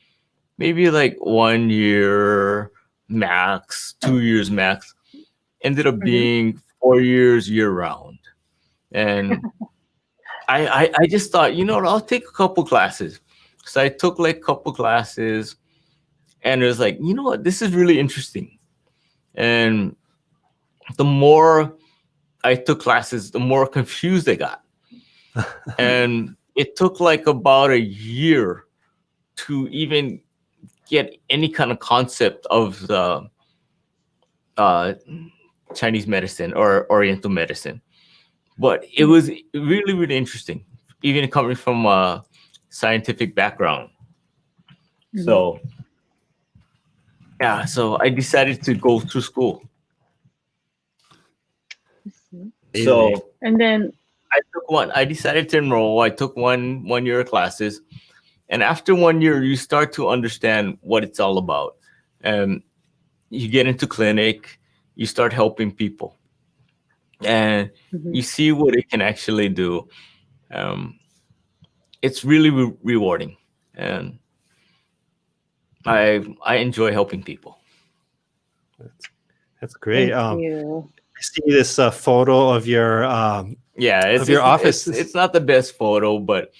maybe like 1 year max, 2 years max. Ended up being 4 years year round. And I just thought, I'll take a couple classes. So I took like a couple classes, and it was like, this is really interesting. And the more I took classes, the more confused I got. And it took like about a year to even get any kind of concept of the uh, Chinese medicine or Oriental medicine. But it was really, really interesting, even coming from a scientific background. So, yeah, so I decided to go through school. So And then I decided to enroll. I took one year of classes. And after 1 year, you start to understand what it's all about. And you get into clinic, you start helping people. And you see what it can actually do. It's really rewarding. And I enjoy helping people. That's great. thank you. I see this photo of your It's your office. It's not the best photo, but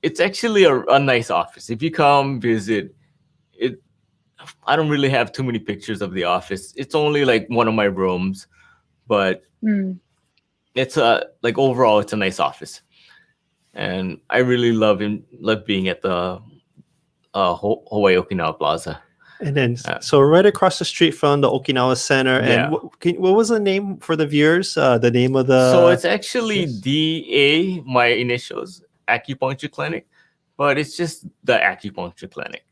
it's actually a nice office. If you come visit, I don't really have too many pictures of the office. It's only like one of my rooms, but it's like overall it's a nice office, and I really love being at the Hawaii Okinawa Plaza. And then, so right across the street from the Okinawa Center. Yeah. And what was the name for the viewers? The name of the. So it's actually DA, my initials, Acupuncture Clinic, but it's just the Acupuncture Clinic.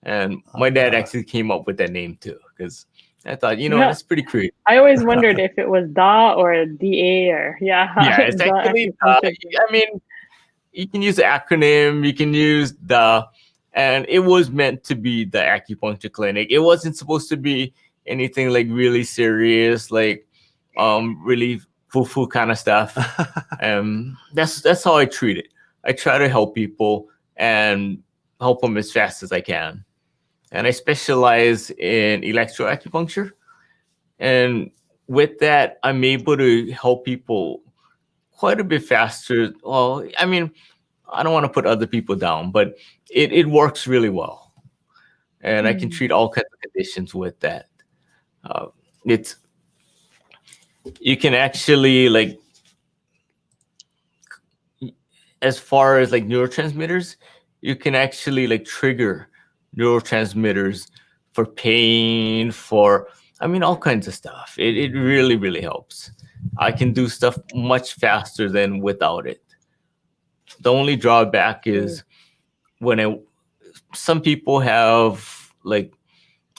And my dad actually came up with that name too, because I thought, that's pretty creative. I always wondered if it was DA or DA or Yeah, it's actually I mean, you can use the acronym, you can use the. And it was meant to be the acupuncture clinic. It wasn't supposed to be anything like really serious, like really foo-foo kind of stuff. That's how I treat it. I try to help people and help them as fast as I can. And I specialize in electroacupuncture. And with that, I'm able to help people quite a bit faster. Well, I mean, I don't want to put other people down, but it works really well. And I can treat all kinds of conditions with that. You can actually, like, as far as like neurotransmitters, you can actually like trigger neurotransmitters for pain, all kinds of stuff. It really, really helps. I can do stuff much faster than without it. The only drawback is some people have like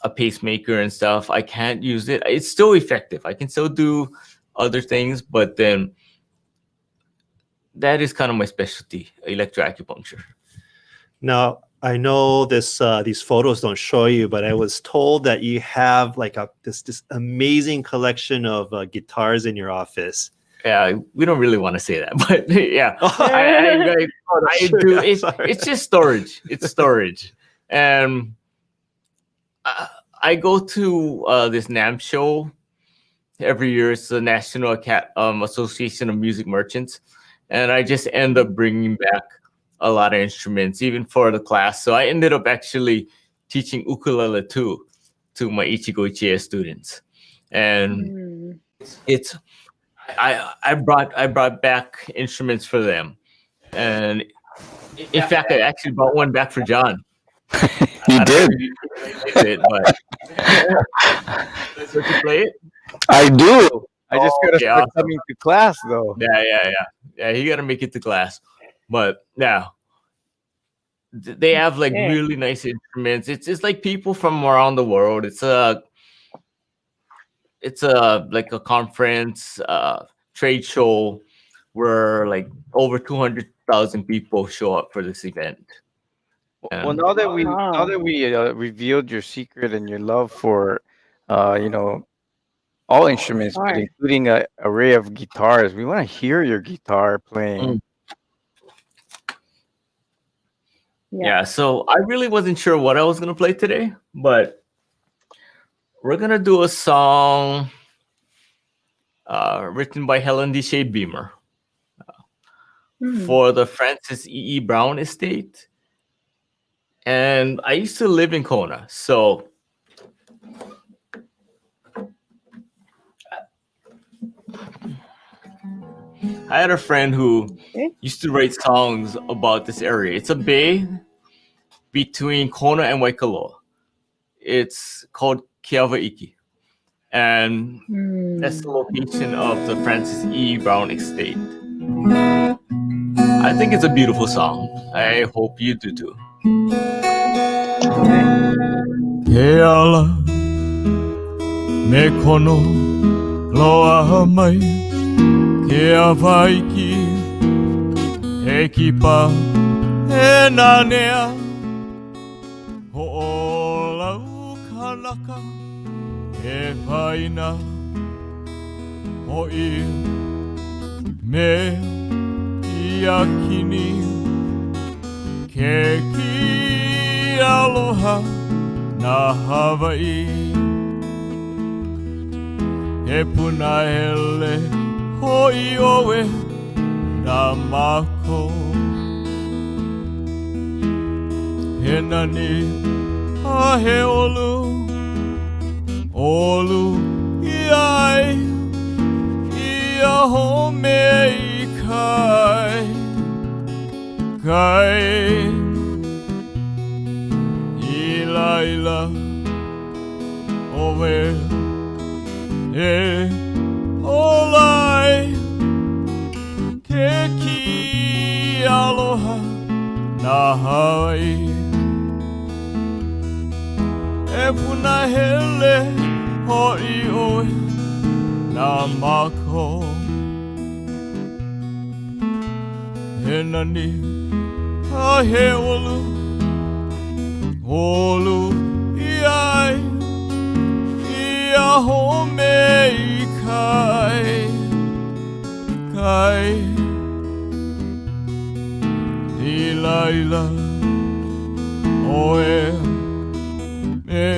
a pacemaker and stuff. I can't use it. It's still effective. I can still do other things, but then that is kind of my specialty, electroacupuncture. Now, I know these photos don't show you, but I was told that you have like this amazing collection of guitars in your office. Yeah, we don't really want to say that, but yeah, I do. It's just storage. It's storage, and I go to this NAMM show every year. It's the National Association of Music Merchants, and I just end up bringing back a lot of instruments, even for the class. So I ended up actually teaching ukulele too to my Ichigo Ichi students, and it's. I brought back instruments for them, and in fact, I actually brought one back for John. You did. But did you play it? I do. I just gotta okay, start awesome. coming to class though. Yeah. You gotta make it to class, but yeah, they have like really nice instruments. It's like people from around the world. It's like a conference, trade show where like over 200,000 people show up for this event. Well, now that we revealed your secret and your love for, all instruments, but including an array of guitars, we want to hear your guitar playing. Yeah, so I really wasn't sure what I was gonna play today, but we're gonna do a song written by Helen D. Shea Beamer for the Francis E. Brown estate. And I used to live in Kona, so I had a friend who Okay. used to write songs about this area. It's a bay between Kona and Waikoloa. It's called HUOA Ichi. And that's the location of the Francis E. Brown Estate. I think it's a beautiful song. I hope you do too. Ke ala me kono loa mai ke awaiki he kipa he nanea ho'olau kanaka he paina ho'i me iakini ke ki aloha na Hawaii he puna hele hoi oe na mako he nani a he olu iai ia home i kai Laila owe e olai ke ki aloha na Hawaii e puna hele hoi oe na mako he nani a he olu iai ia home i kai i laila oe me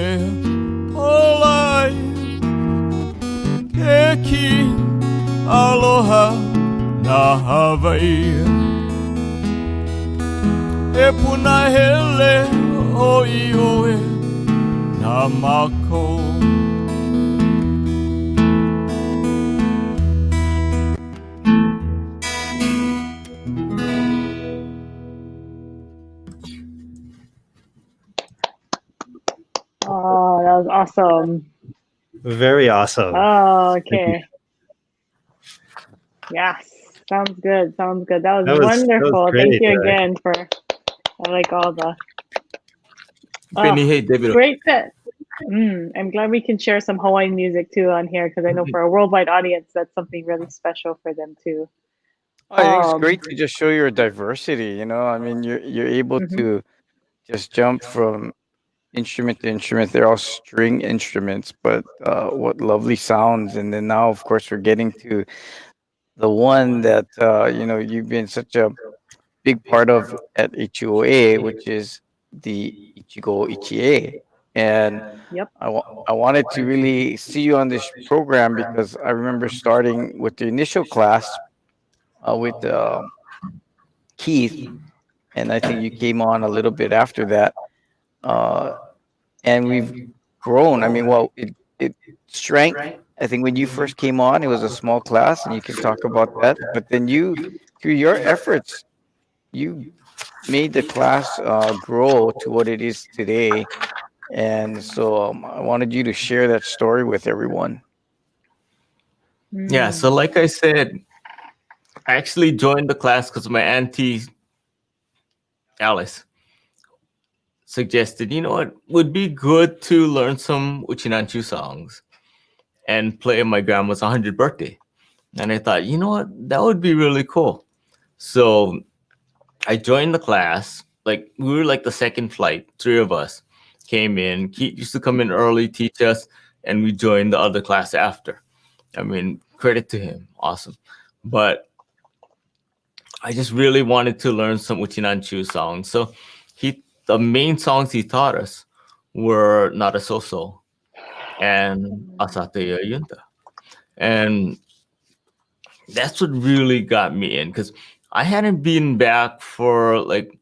olai ke ki aloha na Hawaii e puna hele hoi oe na mako Oh, that was awesome. Very awesome. Oh, okay. Yes, sounds good. Sounds good. That was wonderful. great, Thank you again for. I like all the. Penny, hey, David. Great that. I'm glad we can share some Hawaiian music too on here because I know for a worldwide audience that's something really special for them too. I think it's great to just show your diversity. You know, I mean, you're able to just jump from instrument to instrument. They're all string instruments, but what lovely sounds! And then now, of course, we're getting to the one that you've been such a big part of at HUOA, which is the Ichigo Ichie. And Yep. I wanted to really see you on this program because I remember starting with the initial class with Keith, and I think you came on a little bit after that. And we've grown. I mean, well, it strength. I think when you first came on, it was a small class, and you can talk about that. But then through your efforts, you made the class grow to what it is today. And so I wanted you to share that story with everyone. Yeah, so like I said, I actually joined the class because my auntie Alice suggested, you know what, would be good to learn some Uchinanchu songs and play my grandma's 100th birthday. And I thought, you know what, that would be really cool. So I joined the class. Like, we were like the second flight, three of us came in. Keith used to come in early, teach us, and we joined the other class after. I mean, credit to him. Awesome. But I just really wanted to learn some Uchinanchu songs. So the main songs he taught us were Nara So and Asato Yunta. And that's what really got me in, because I hadn't been back for like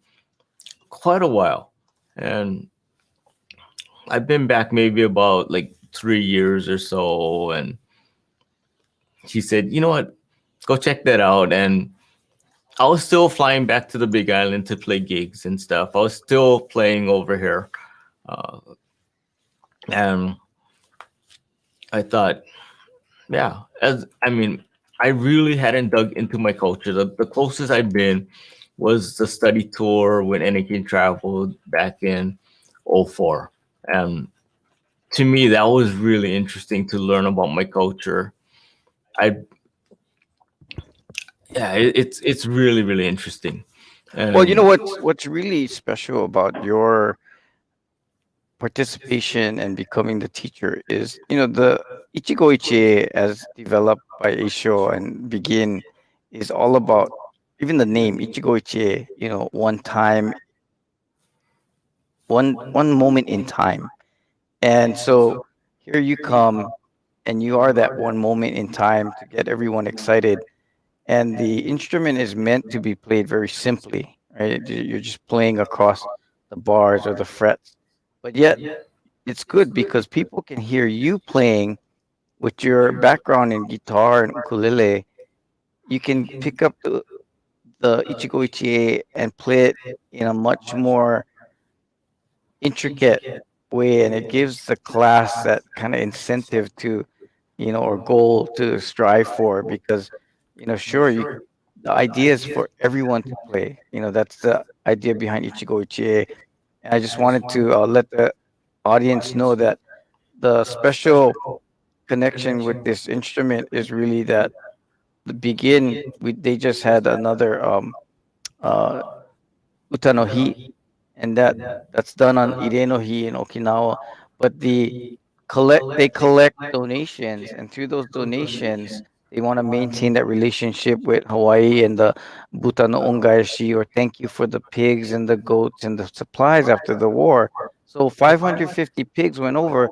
quite a while. And I've been back maybe about like 3 years or so. And she said, you know what? go check that out. And I was still flying back to the Big Island to play gigs and stuff. I was still playing over here, uh, and I thought, yeah, as I mean, I really hadn't dug into my culture. The closest I'd been was the study tour when Anakin traveled back in '04. And to me, that was really interesting to learn about my culture. I Yeah, it's really really interesting. Well, you know And what's really special about your participation and becoming the teacher is, the Ichigo Ichi as developed by Aisho and Begin is all about, even the name Ichigo Ichi, one time, one moment in time. And so here you come and you are that one moment in time to get everyone excited. And the instrument is meant to be played very simply, right? You're just playing across the bars or the frets. But yet it's good because people can hear you playing with your background in guitar and ukulele. You can pick up the Ichigo Ichie and play it in a much more intricate way, and it gives the class that kind of incentive to, or goal to strive for, because, sure, the idea is for everyone to play. That's the idea behind Ichigo Ichie. And I just wanted to let the audience know that the special connection with this instrument is really that the Begin, they just had another uh Utanohi, and that's done on Irenohi in Okinawa. But they collect donations, and through those donations, they want to maintain that relationship with Hawaii and the Butano Ongaishi, or thank you for the pigs and the goats and the supplies after the war. So 550 pigs went over.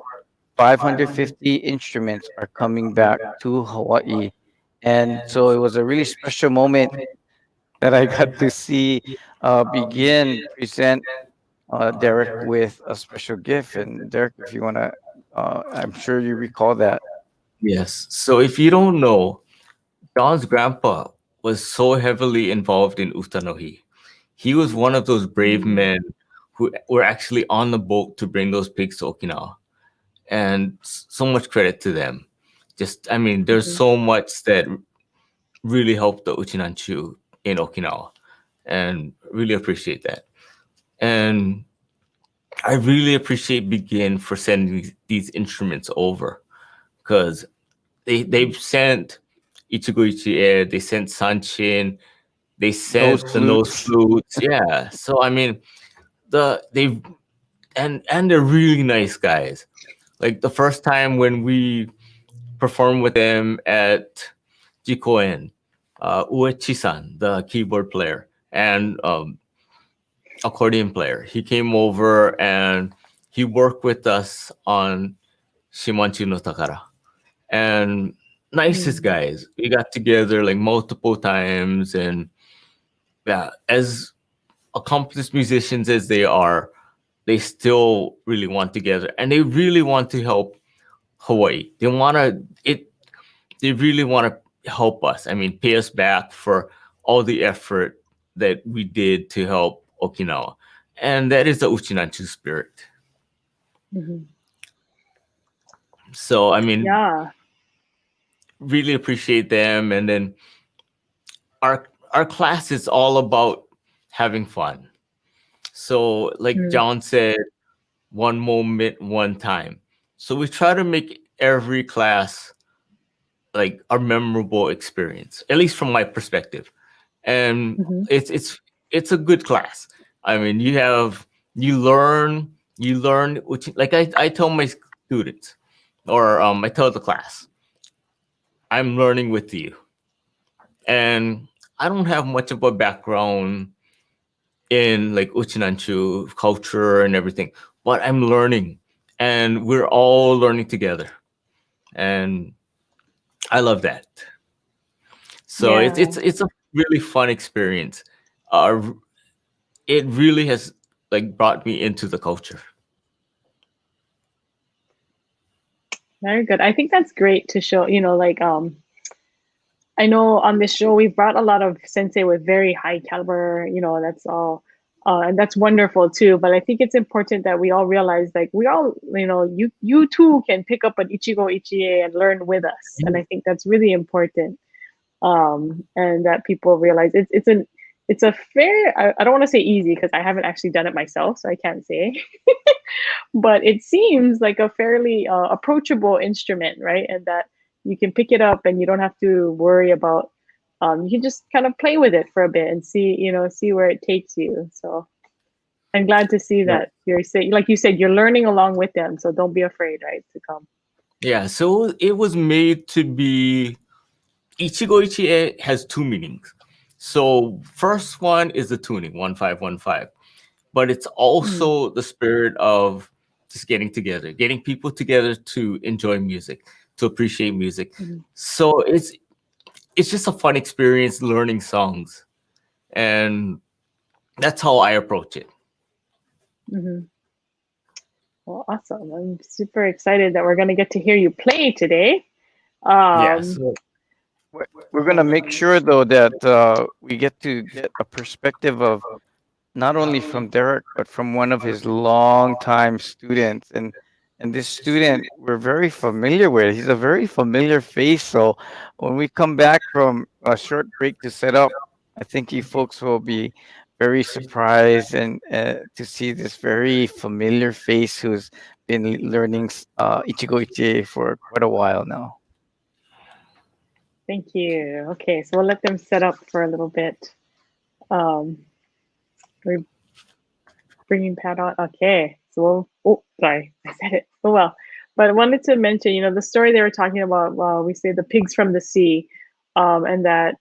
550 instruments are coming back to Hawaii. And so it was a really special moment that I got to see Begin present Derek with a special gift. And Derek, if you want to, I'm sure you recall that. yes, so if you don't know, John's grandpa was so heavily involved in Utanohi. He was one of those brave men who were actually on the boat to bring those pigs to Okinawa. And so much credit to them. Just, I mean, there's so much that really helped the Uchinanchu in Okinawa, and really appreciate that. And I really appreciate Begin for sending these instruments over, because they've sent Ichigo Ichi, they sent sanshin, they Nose sent the nose flutes. flutes. Yeah. So I mean, they've and they're really nice guys. Like the first time when we performed with them at Jikoen, Uechi-san, the keyboard player and accordion player, he came over and he worked with us on Shimanchi no Takara. And nicest guys. We got together like multiple times, and yeah, as accomplished musicians as they are, they still really want together, and they really want to help Hawaii. They really want to help us. I mean, pay us back for all the effort that we did to help Okinawa. And that is the Uchinanchu spirit. Mhm. So I mean, Yeah. really appreciate them. And then our class is all about having fun. So like John said, one moment, one time. So we try to make every class like a memorable experience, at least from my perspective. And Mhm. it's a good class. I mean, you learn which, like I tell my students, or I tell the class, I'm learning with you. And I don't have much of a background in like Uchinanchu culture and everything, but I'm learning, and we're all learning together, and I love that. So Yeah. it's a really fun experience. It really has like brought me into the culture. Very good. I think that's great to show, like I know on this show we've brought a lot of sensei with very high caliber, that's all, and that's wonderful too. But I think it's important that we all realize, like, we all, you too can pick up an Ichigo Ichi and learn with us, and I think that's really important. And that people realize it's a fair. I don't want to say easy because I haven't actually done it myself, so I can't say. But it seems like a fairly approachable instrument, right? And that you can pick it up and you don't have to worry about. You can just kind of play with it for a bit and see where it takes you. So I'm glad to see that you're saying, like you said, you're learning along with them. So don't be afraid, right, to come. Yeah, so it was made to be. Ichigo Ichi has two meanings. So first one is the tuning 1515, but it's also the spirit of just getting together, getting people together to enjoy music, to appreciate music. So it's just a fun experience learning songs, and that's how I approach it. Well, awesome. I'm super excited that we're going to get to hear you play today. Yes. We're going to make sure, though, that we get to get a perspective of not only from Derek, but from one of his longtime students. And this student we're very familiar with. He's a very familiar face. So when we come back from a short break to set up, I think you folks will be very surprised and to see this very familiar face who's been learning Ichigo Ichi for quite a while now. Thank you. Okay, so we'll let them set up for a little bit. We're bringing Pat on. Okay, so sorry, I said it. Oh well, but I wanted to mention, the story they were talking about. We say the pigs from the sea, and that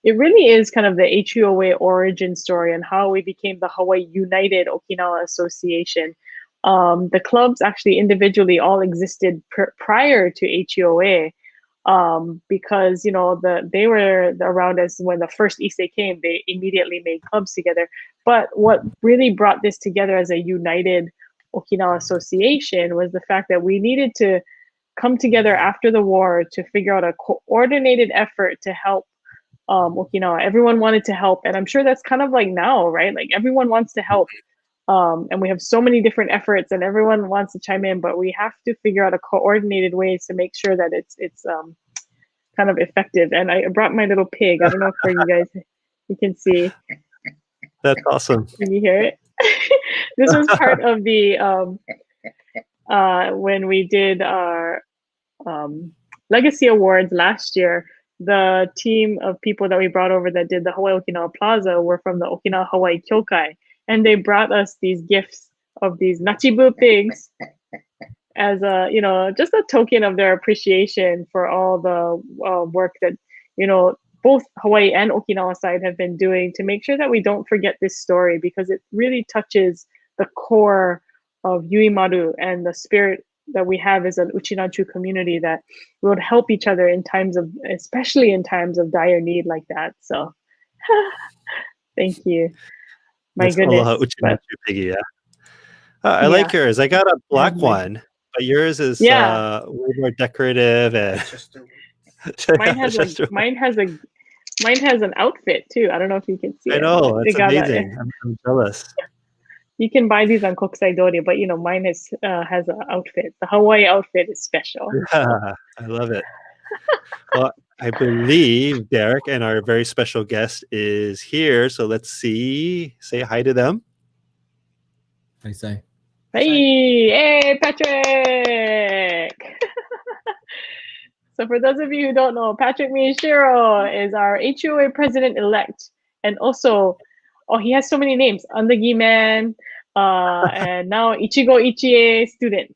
it really is kind of the HUOA origin story and how we became the Hawaii United Okinawa Association. The clubs actually individually all existed prior to HUOA. Because they were around as when the first Issei came, they immediately made clubs together. But what really brought this together as a united Okinawa association was the fact that we needed to come together after the war to figure out a coordinated effort to help Okinawa. Everyone wanted to help, and I'm sure that's kind of like now, right? Like everyone wants to help. And we have so many different efforts and everyone wants to chime in, but we have to figure out a coordinated ways to make sure that it's kind of effective. And I brought my little pig. I don't know if for you guys, you can see. That's awesome. Can you hear it? This was part of the, when we did our Legacy Awards last year, the team of people that we brought over that did the Hawaii Okinawa Plaza were from the Okinawa Hawaii Kyokai. And they brought us these gifts of these Nachibu pigs as a, just a token of their appreciation for all the work that, both Hawaii and Okinawa side have been doing to make sure that we don't forget this story, because it really touches the core of Yuimaru and the spirit that we have as an Uchinanchu community, that we would help each other especially in times of dire need like that. So thank you. My goodness. Aloha Uchinanchu piggy, yeah. I like yours. I got a black one, but yours is way more decorative and mine has an outfit too. I don't know if you can see it. I know, it's amazing. I'm jealous. You can buy these on Kokusai Dori, but mine has an outfit. The Hawaii outfit is special. Yeah, I love it. Well, I believe Derek and our very special guest is here. So let's see. Say hi to them. Hi, say. Hey, Patrick. So for those of you who don't know, Patrick Miyashiro is our HUOA president-elect. And also, he has so many names. Andagi man, and now Ichigo Ichi student.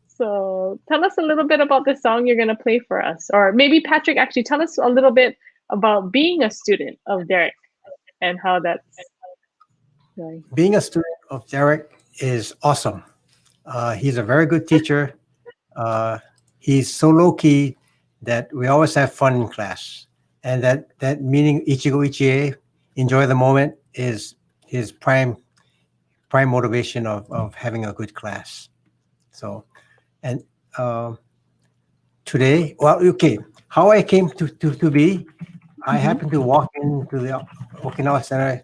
So tell us a little bit about the song you're going to play for us. Or maybe Patrick, actually tell us a little bit about being a student of Derek and how that's going. Being a student of Derek is awesome. He's a very good teacher. He's so low-key that we always have fun in class. And that meaning Ichigo Ichi, enjoy the moment, is his prime motivation of having a good class. So, and to today, well, okay, how I came to be, I happened to walk into the Okinawa Center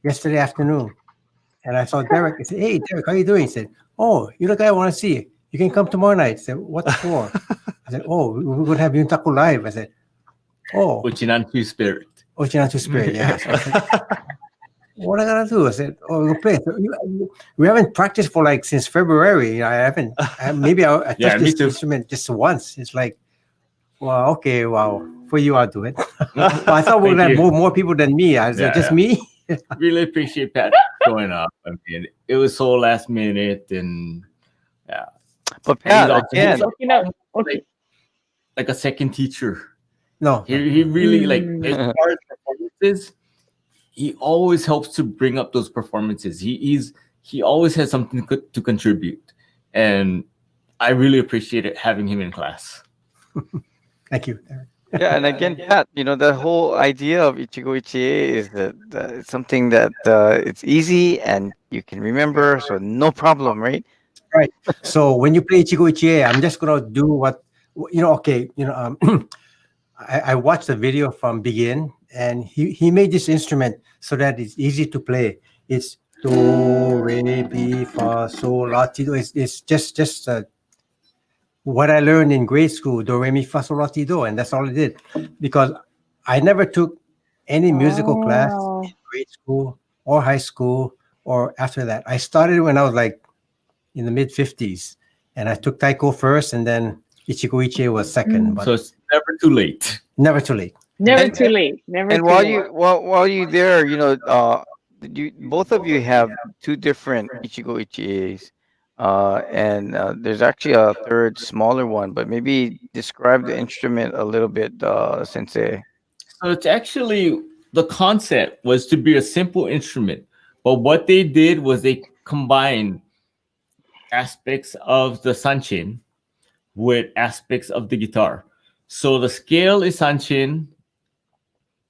yesterday afternoon, and I saw Derek. I said, "Hey, Derek, how you doing?" He said, "Oh, you're the guy I want to see. You can come tomorrow night." I said, "What for?" I said, "Oh, we're going to have Yuntaku live." I said, "Oh, Uchinanchu spirit. Ochinanchu Spirit, yeah." So I said, "What I gotta do?" I said, "Oh, we're gonna play." So we haven't practiced for like since February. I haven't. Maybe I Yeah, touched me this too. instrument just once. It's like, well, okay, well, for you, I'll do it. Well, I thought we would Thank have you. more people than me. I said, Yeah, just yeah. me. Really appreciate Pat showing up. I mean, it was so last minute, and yeah. But And he's Pat, awesome. again, He's Okinawa. Okay. like a second teacher. No, He really like Mm. as far as performances, he always helps to bring up those performances. He always has something to contribute, and I really appreciated having him in class. thank you, Derek. yeah, and again, Pat, the whole idea of Ichigo Ichi is that it's something that it's easy and you can remember, so no problem, right? Right. So when you play Ichigo Ichi, I'm just gonna do what Okay, I watched the video from begin, and he made this instrument so that it's easy to play. It's do re mi fa sol la ti do. It's just what I learned in grade school, do re mi fa sol la ti do, and that's all I did, because I never took any musical class Oh. in grade school or high school or after that. I started when I was like in the mid 50s, and I took taiko first, and then Ichigo Ichi was second, but So it's never too late. never too late. Never And- too late. Never And too while late. you there, you both of you have two different Ichigo Ichis, and there's actually a third smaller one. But maybe describe the instrument a little bit, Sensei. So it's actually the concept was to be a simple instrument, but what they did was they combined aspects of the sanshin with aspects of the guitar. So the scale is sanshin,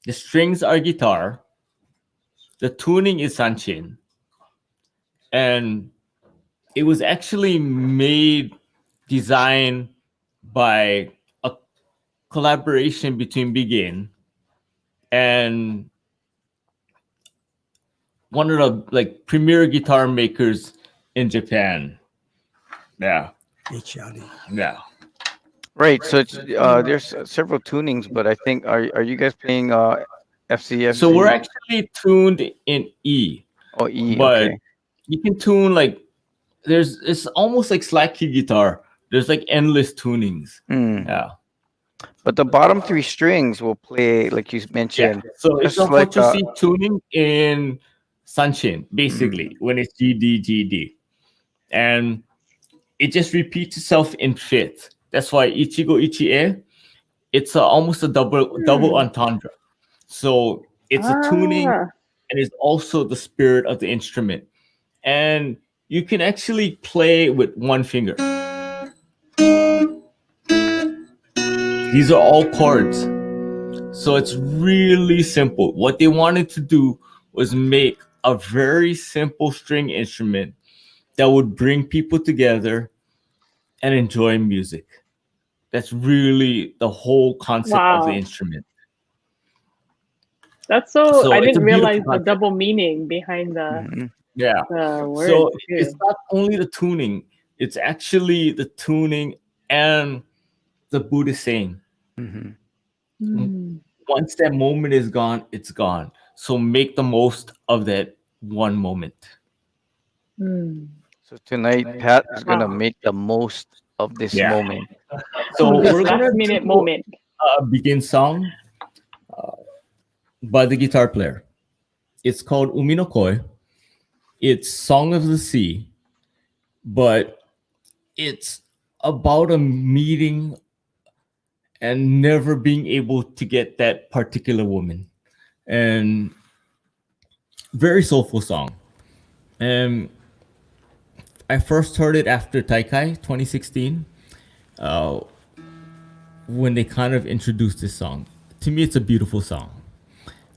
the strings are guitar, the tuning is sanshin, and it was actually designed by a collaboration between Begin and one of the like premier guitar makers in Japan. Yeah, Ichiari. yeah. Right. So it's there's several tunings, but I think are you guys playing FCFC? So we're actually tuned in E, E. but Okay. you can tune like it's almost like slack key guitar. There's like endless tunings. Hmm. Yeah. But the bottom three strings will play, like you mentioned. So it's just a like, C tuning in sanshin, basically, when it's GD. And it just repeats itself in fifth. That's why Ichigo Ichie, it's almost a double entendre. So it's a tuning, Ah. and it's also the spirit of the instrument. And you can actually play with one finger. These are all chords. So it's really simple. What they wanted to do was make a very simple string instrument that would bring people together and enjoy music. That's really the whole concept of the Wow. instrument. That's so. So I it's a didn't beautiful realize the concept. double meaning behind the Mhm. Yeah. word. So too. it's not only the tuning, it's actually the tuning and the Buddhist saying. Mhm. Mm. Once that moment is gone, it's gone. So make the most of that one moment. Mm. So tonight, Pat is gonna Wow. make the most of this Yeah. moment. So This we're gonna last minute do moment. a begin song by the guitar player. It's called Umi no Koi. It's Song of the Sea, but it's about a meeting and never being able to get that particular woman. And very soulful song. And I first heard it after Taikai 2016, when they kind of introduced this song. To me, it's a beautiful song.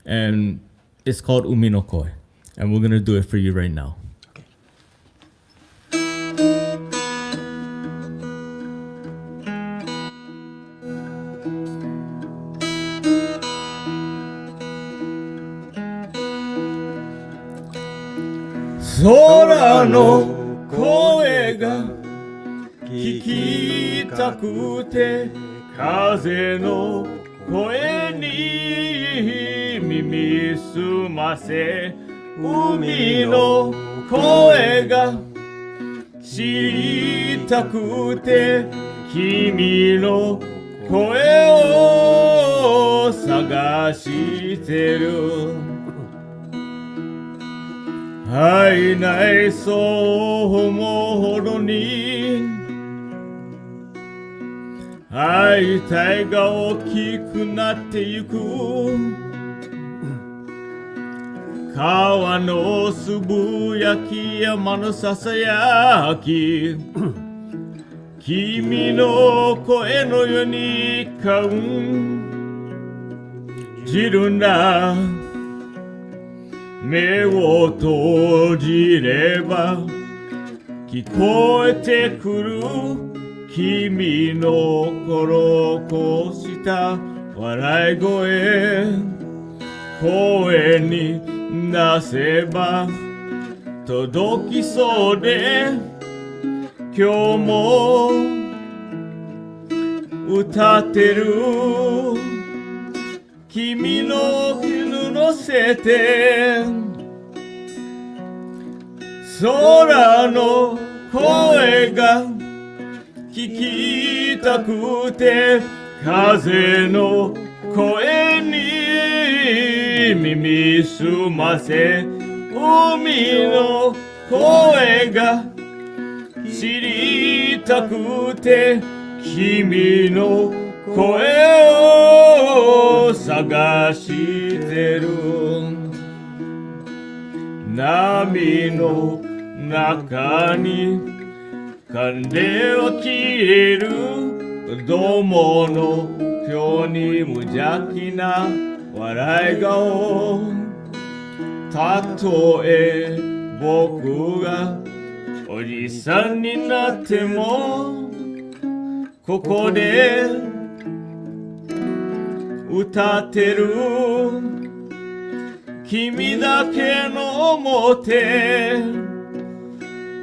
And it's called Umi no Koi. And we're going to do it for you right now. 空の声が聞きたくて風の声に耳すませ海の声が知りたくて君の声を探してる会えないそう思うほどに会いたいが大きくなってゆく川のつぶやき山のささやき君の声のように感じるんだ目を閉じれば聞こえてくる君のコロコした笑い声声に出せば届きそうで今日も歌ってる君の絹のせて空の声が聞きたくて風の声に耳すませ海の声が知りたくて君の声を探してる波の中に風は消えるどうもの今日に無邪気な笑い顔たとえ僕がおじさんになってもここで歌ってる君だけの表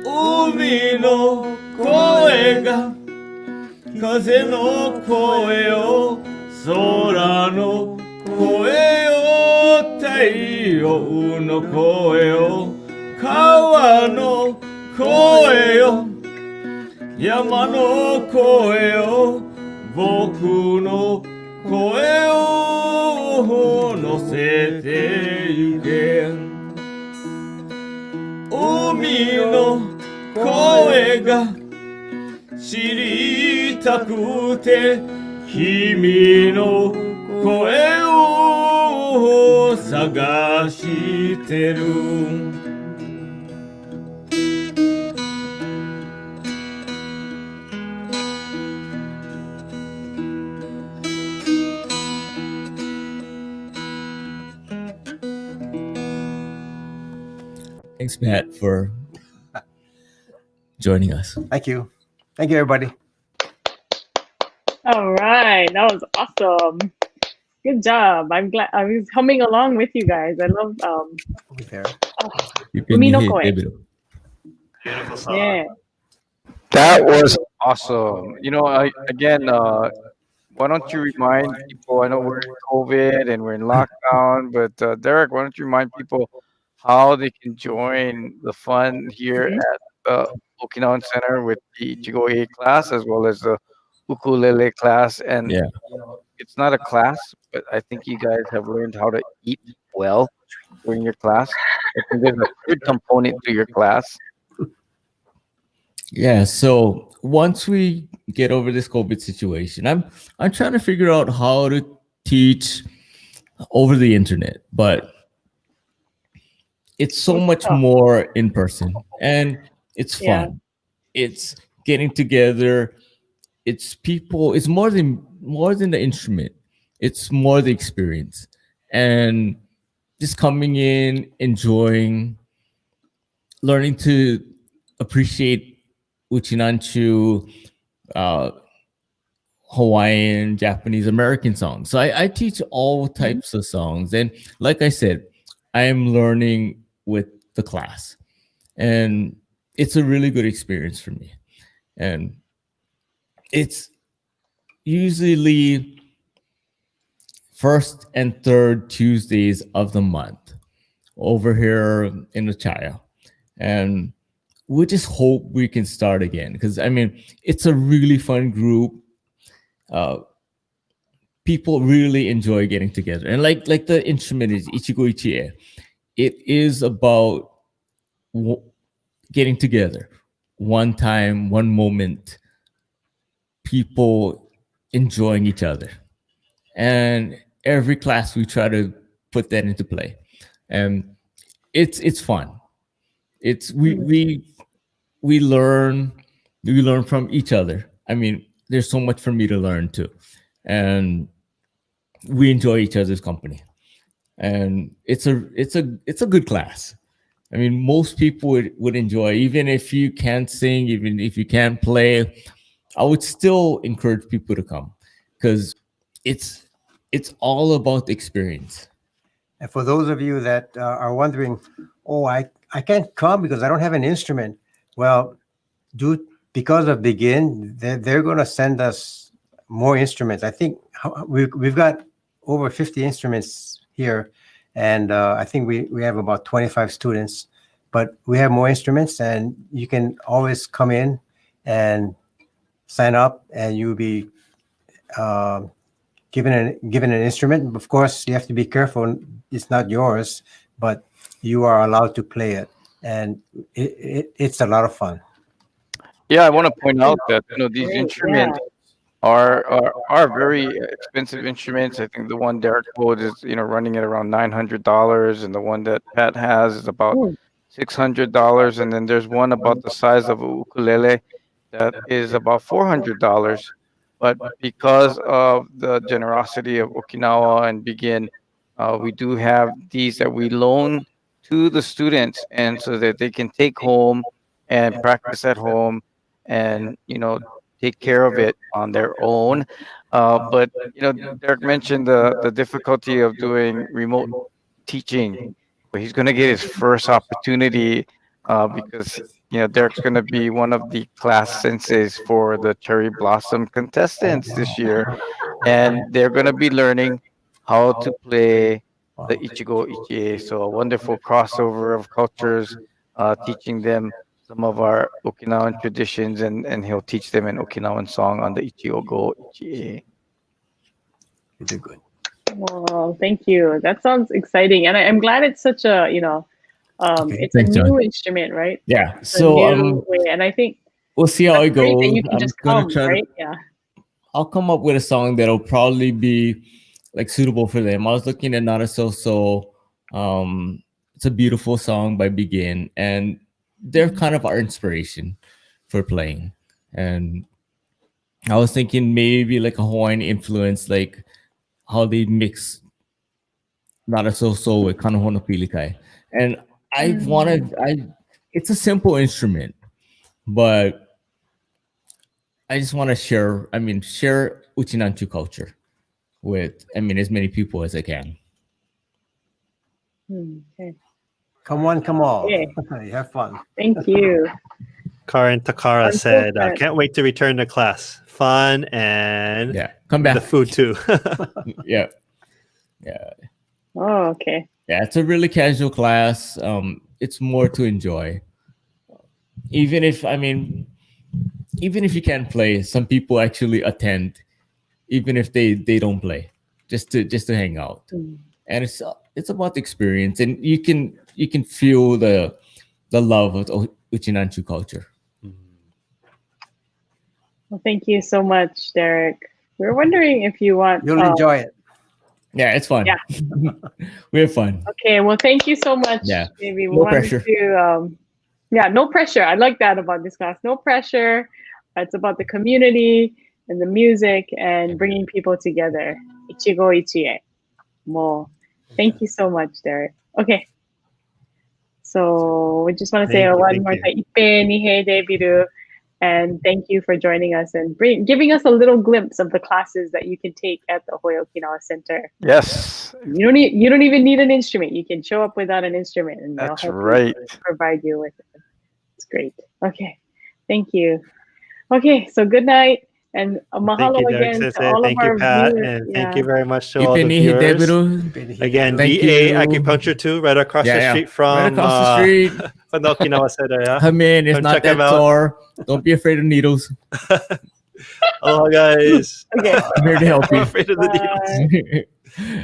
海の声が風の声を空の声を太陽の声を川の声を山の声を僕の声を乗せてゆけ海の声が知りたくて君の声を探してるThanks, Matt, for joining us. Thank you. Thank you, everybody. All right, that was awesome. Good job. I'm glad I was humming along with you guys. I love Be fair. Umi no koe. Beautiful song. Yeah. That was awesome. You know, again, why don't you remind people? I know we're in COVID and we're in lockdown, but Derek, why don't you remind people how they can join the fun here at the Okinawan Center with the Ichigo Ichi class as well as the ukulele class? And Yeah. it's not a class, but I think you guys have learned how to eat well during your class. I think there's a good component to your class. Yeah, so once we get over this COVID situation, I'm trying to figure out how to teach over the internet, but it's so much more in person and it's fun. Yeah. It's getting together. It's people. It's more than the instrument. It's more the experience and just coming in, enjoying, learning to appreciate Uchinanchu, Hawaiian, Japanese, American songs. So I teach all types of songs. And like I said, I am learning with the class. and it's a really good experience for me. And it's usually first and third Tuesdays of the month over here in Uchaya. And we just hope we can start again, because I mean, it's a really fun group. People really enjoy getting together, and like the instrument is Ichigo Ichie. It is about getting together, one time, one moment, people enjoying each other. And every class we try to put that into play, and it's fun. It's we learn from each other. I mean, there's so much for me to learn too, and we enjoy each other's company. And it's a good class. I mean, most people would enjoy, even if you can't sing, even if you can't play. I would still encourage people to come, because it's all about the experience. And for those of you that are wondering, oh, I can't come because I don't have an instrument. Well, because of Begin, they're going to send us more instruments. I think we've got over 50 instruments here, and I think we have about 25 students. But we have more instruments, and you can always come in and sign up, and you'll be given an instrument. Of course, you have to be careful; it's not yours, but you are allowed to play it, and it's a lot of fun. Yeah, I want to point out that these instruments are very expensive instruments. I think the one Derek quoted is running at around $900, and the one that Pat has is about $600, and then there's one about the size of a ukulele that is about $400. But because of the generosity of Okinawa and Begin, we do have these that we loan to the students, and so that they can take home and practice at home, and take care of it on their own. But Derek mentioned the difficulty of doing remote teaching, but he's going to get his first opportunity, because Derek's going to be one of the class senseis for the cherry blossom contestants this year, and they're going to be learning how to play the Ichigo Ichi. So a wonderful crossover of cultures, teaching them some of our Okinawan traditions, and he'll teach them an Okinawan song on the Ichigo Ichi. You did good. Well, thank you. That sounds exciting, and I'm glad it's such a it's thanks, a John. new instrument, right? Yeah. It's a So new way, and I think we'll see how it that's great that goes. you can I'm just gonna come, try right? to. Yeah. I'll come up with a song that'll probably be like suitable for them. I was looking at Not a So. It's a beautiful song by Begin, and they're kind of our inspiration for playing. And I was thinking maybe like a Hawaiian influence, like how they mix Not a So with Kanohona Pilikai. And it's a simple instrument, but I just want to share Uchinanchu culture with, as many people as I can. Okay. Come on, come all. Okay. You have fun. Thank you. Karen Takara I'm so said, glad. "Can't wait to return to class. Fun and Yeah, come back. the food too." Yeah. Oh, okay. Yeah, it's a really casual class. It's more to enjoy. Even if you can't play, some people actually attend, even if they don't play, just to hang out. And it's about the experience, and you can feel the love of Uchinanchu culture. Well, thank you so much, Derek. We're wondering if you want. You'll enjoy it. Yeah, it's fun. Yeah. We have fun. Okay. Well, thank you so much. Yeah. Maybe we No wanted pressure. to. Yeah, no pressure. I like that about this class. No pressure. It's about the community and the music and bringing people together. Ichigo Ichie. More. Thank you so much, Derek. Okay. So we just want to say Thank you, one thank more you. time, Ipe Nihei Debiru, and thank you for joining us and giving us a little glimpse of the classes that you can take at the HUOA Okinawa Center. Yes, You don't even need an instrument. You can show up without an instrument, and they'll that's help right. you provide you with It's great. Okay. Thank you. Okay, so good night. And mahalo Thank you, Derek again to Sensei. all Thank of you, our Pat. viewers. And Yeah. thank you very much to all the Ipeni viewers. Hidebiru. Again, Thank BA you. Acupuncture 2, right across the Yeah, street yeah. from, Right across the street. from the Okinawan Center. Yeah. Come in. It's Come not check 'em that out. sore. Don't be afraid of needles. Aloha, guys. Okay. I'm here to help I'm you. afraid of the needles. Bye.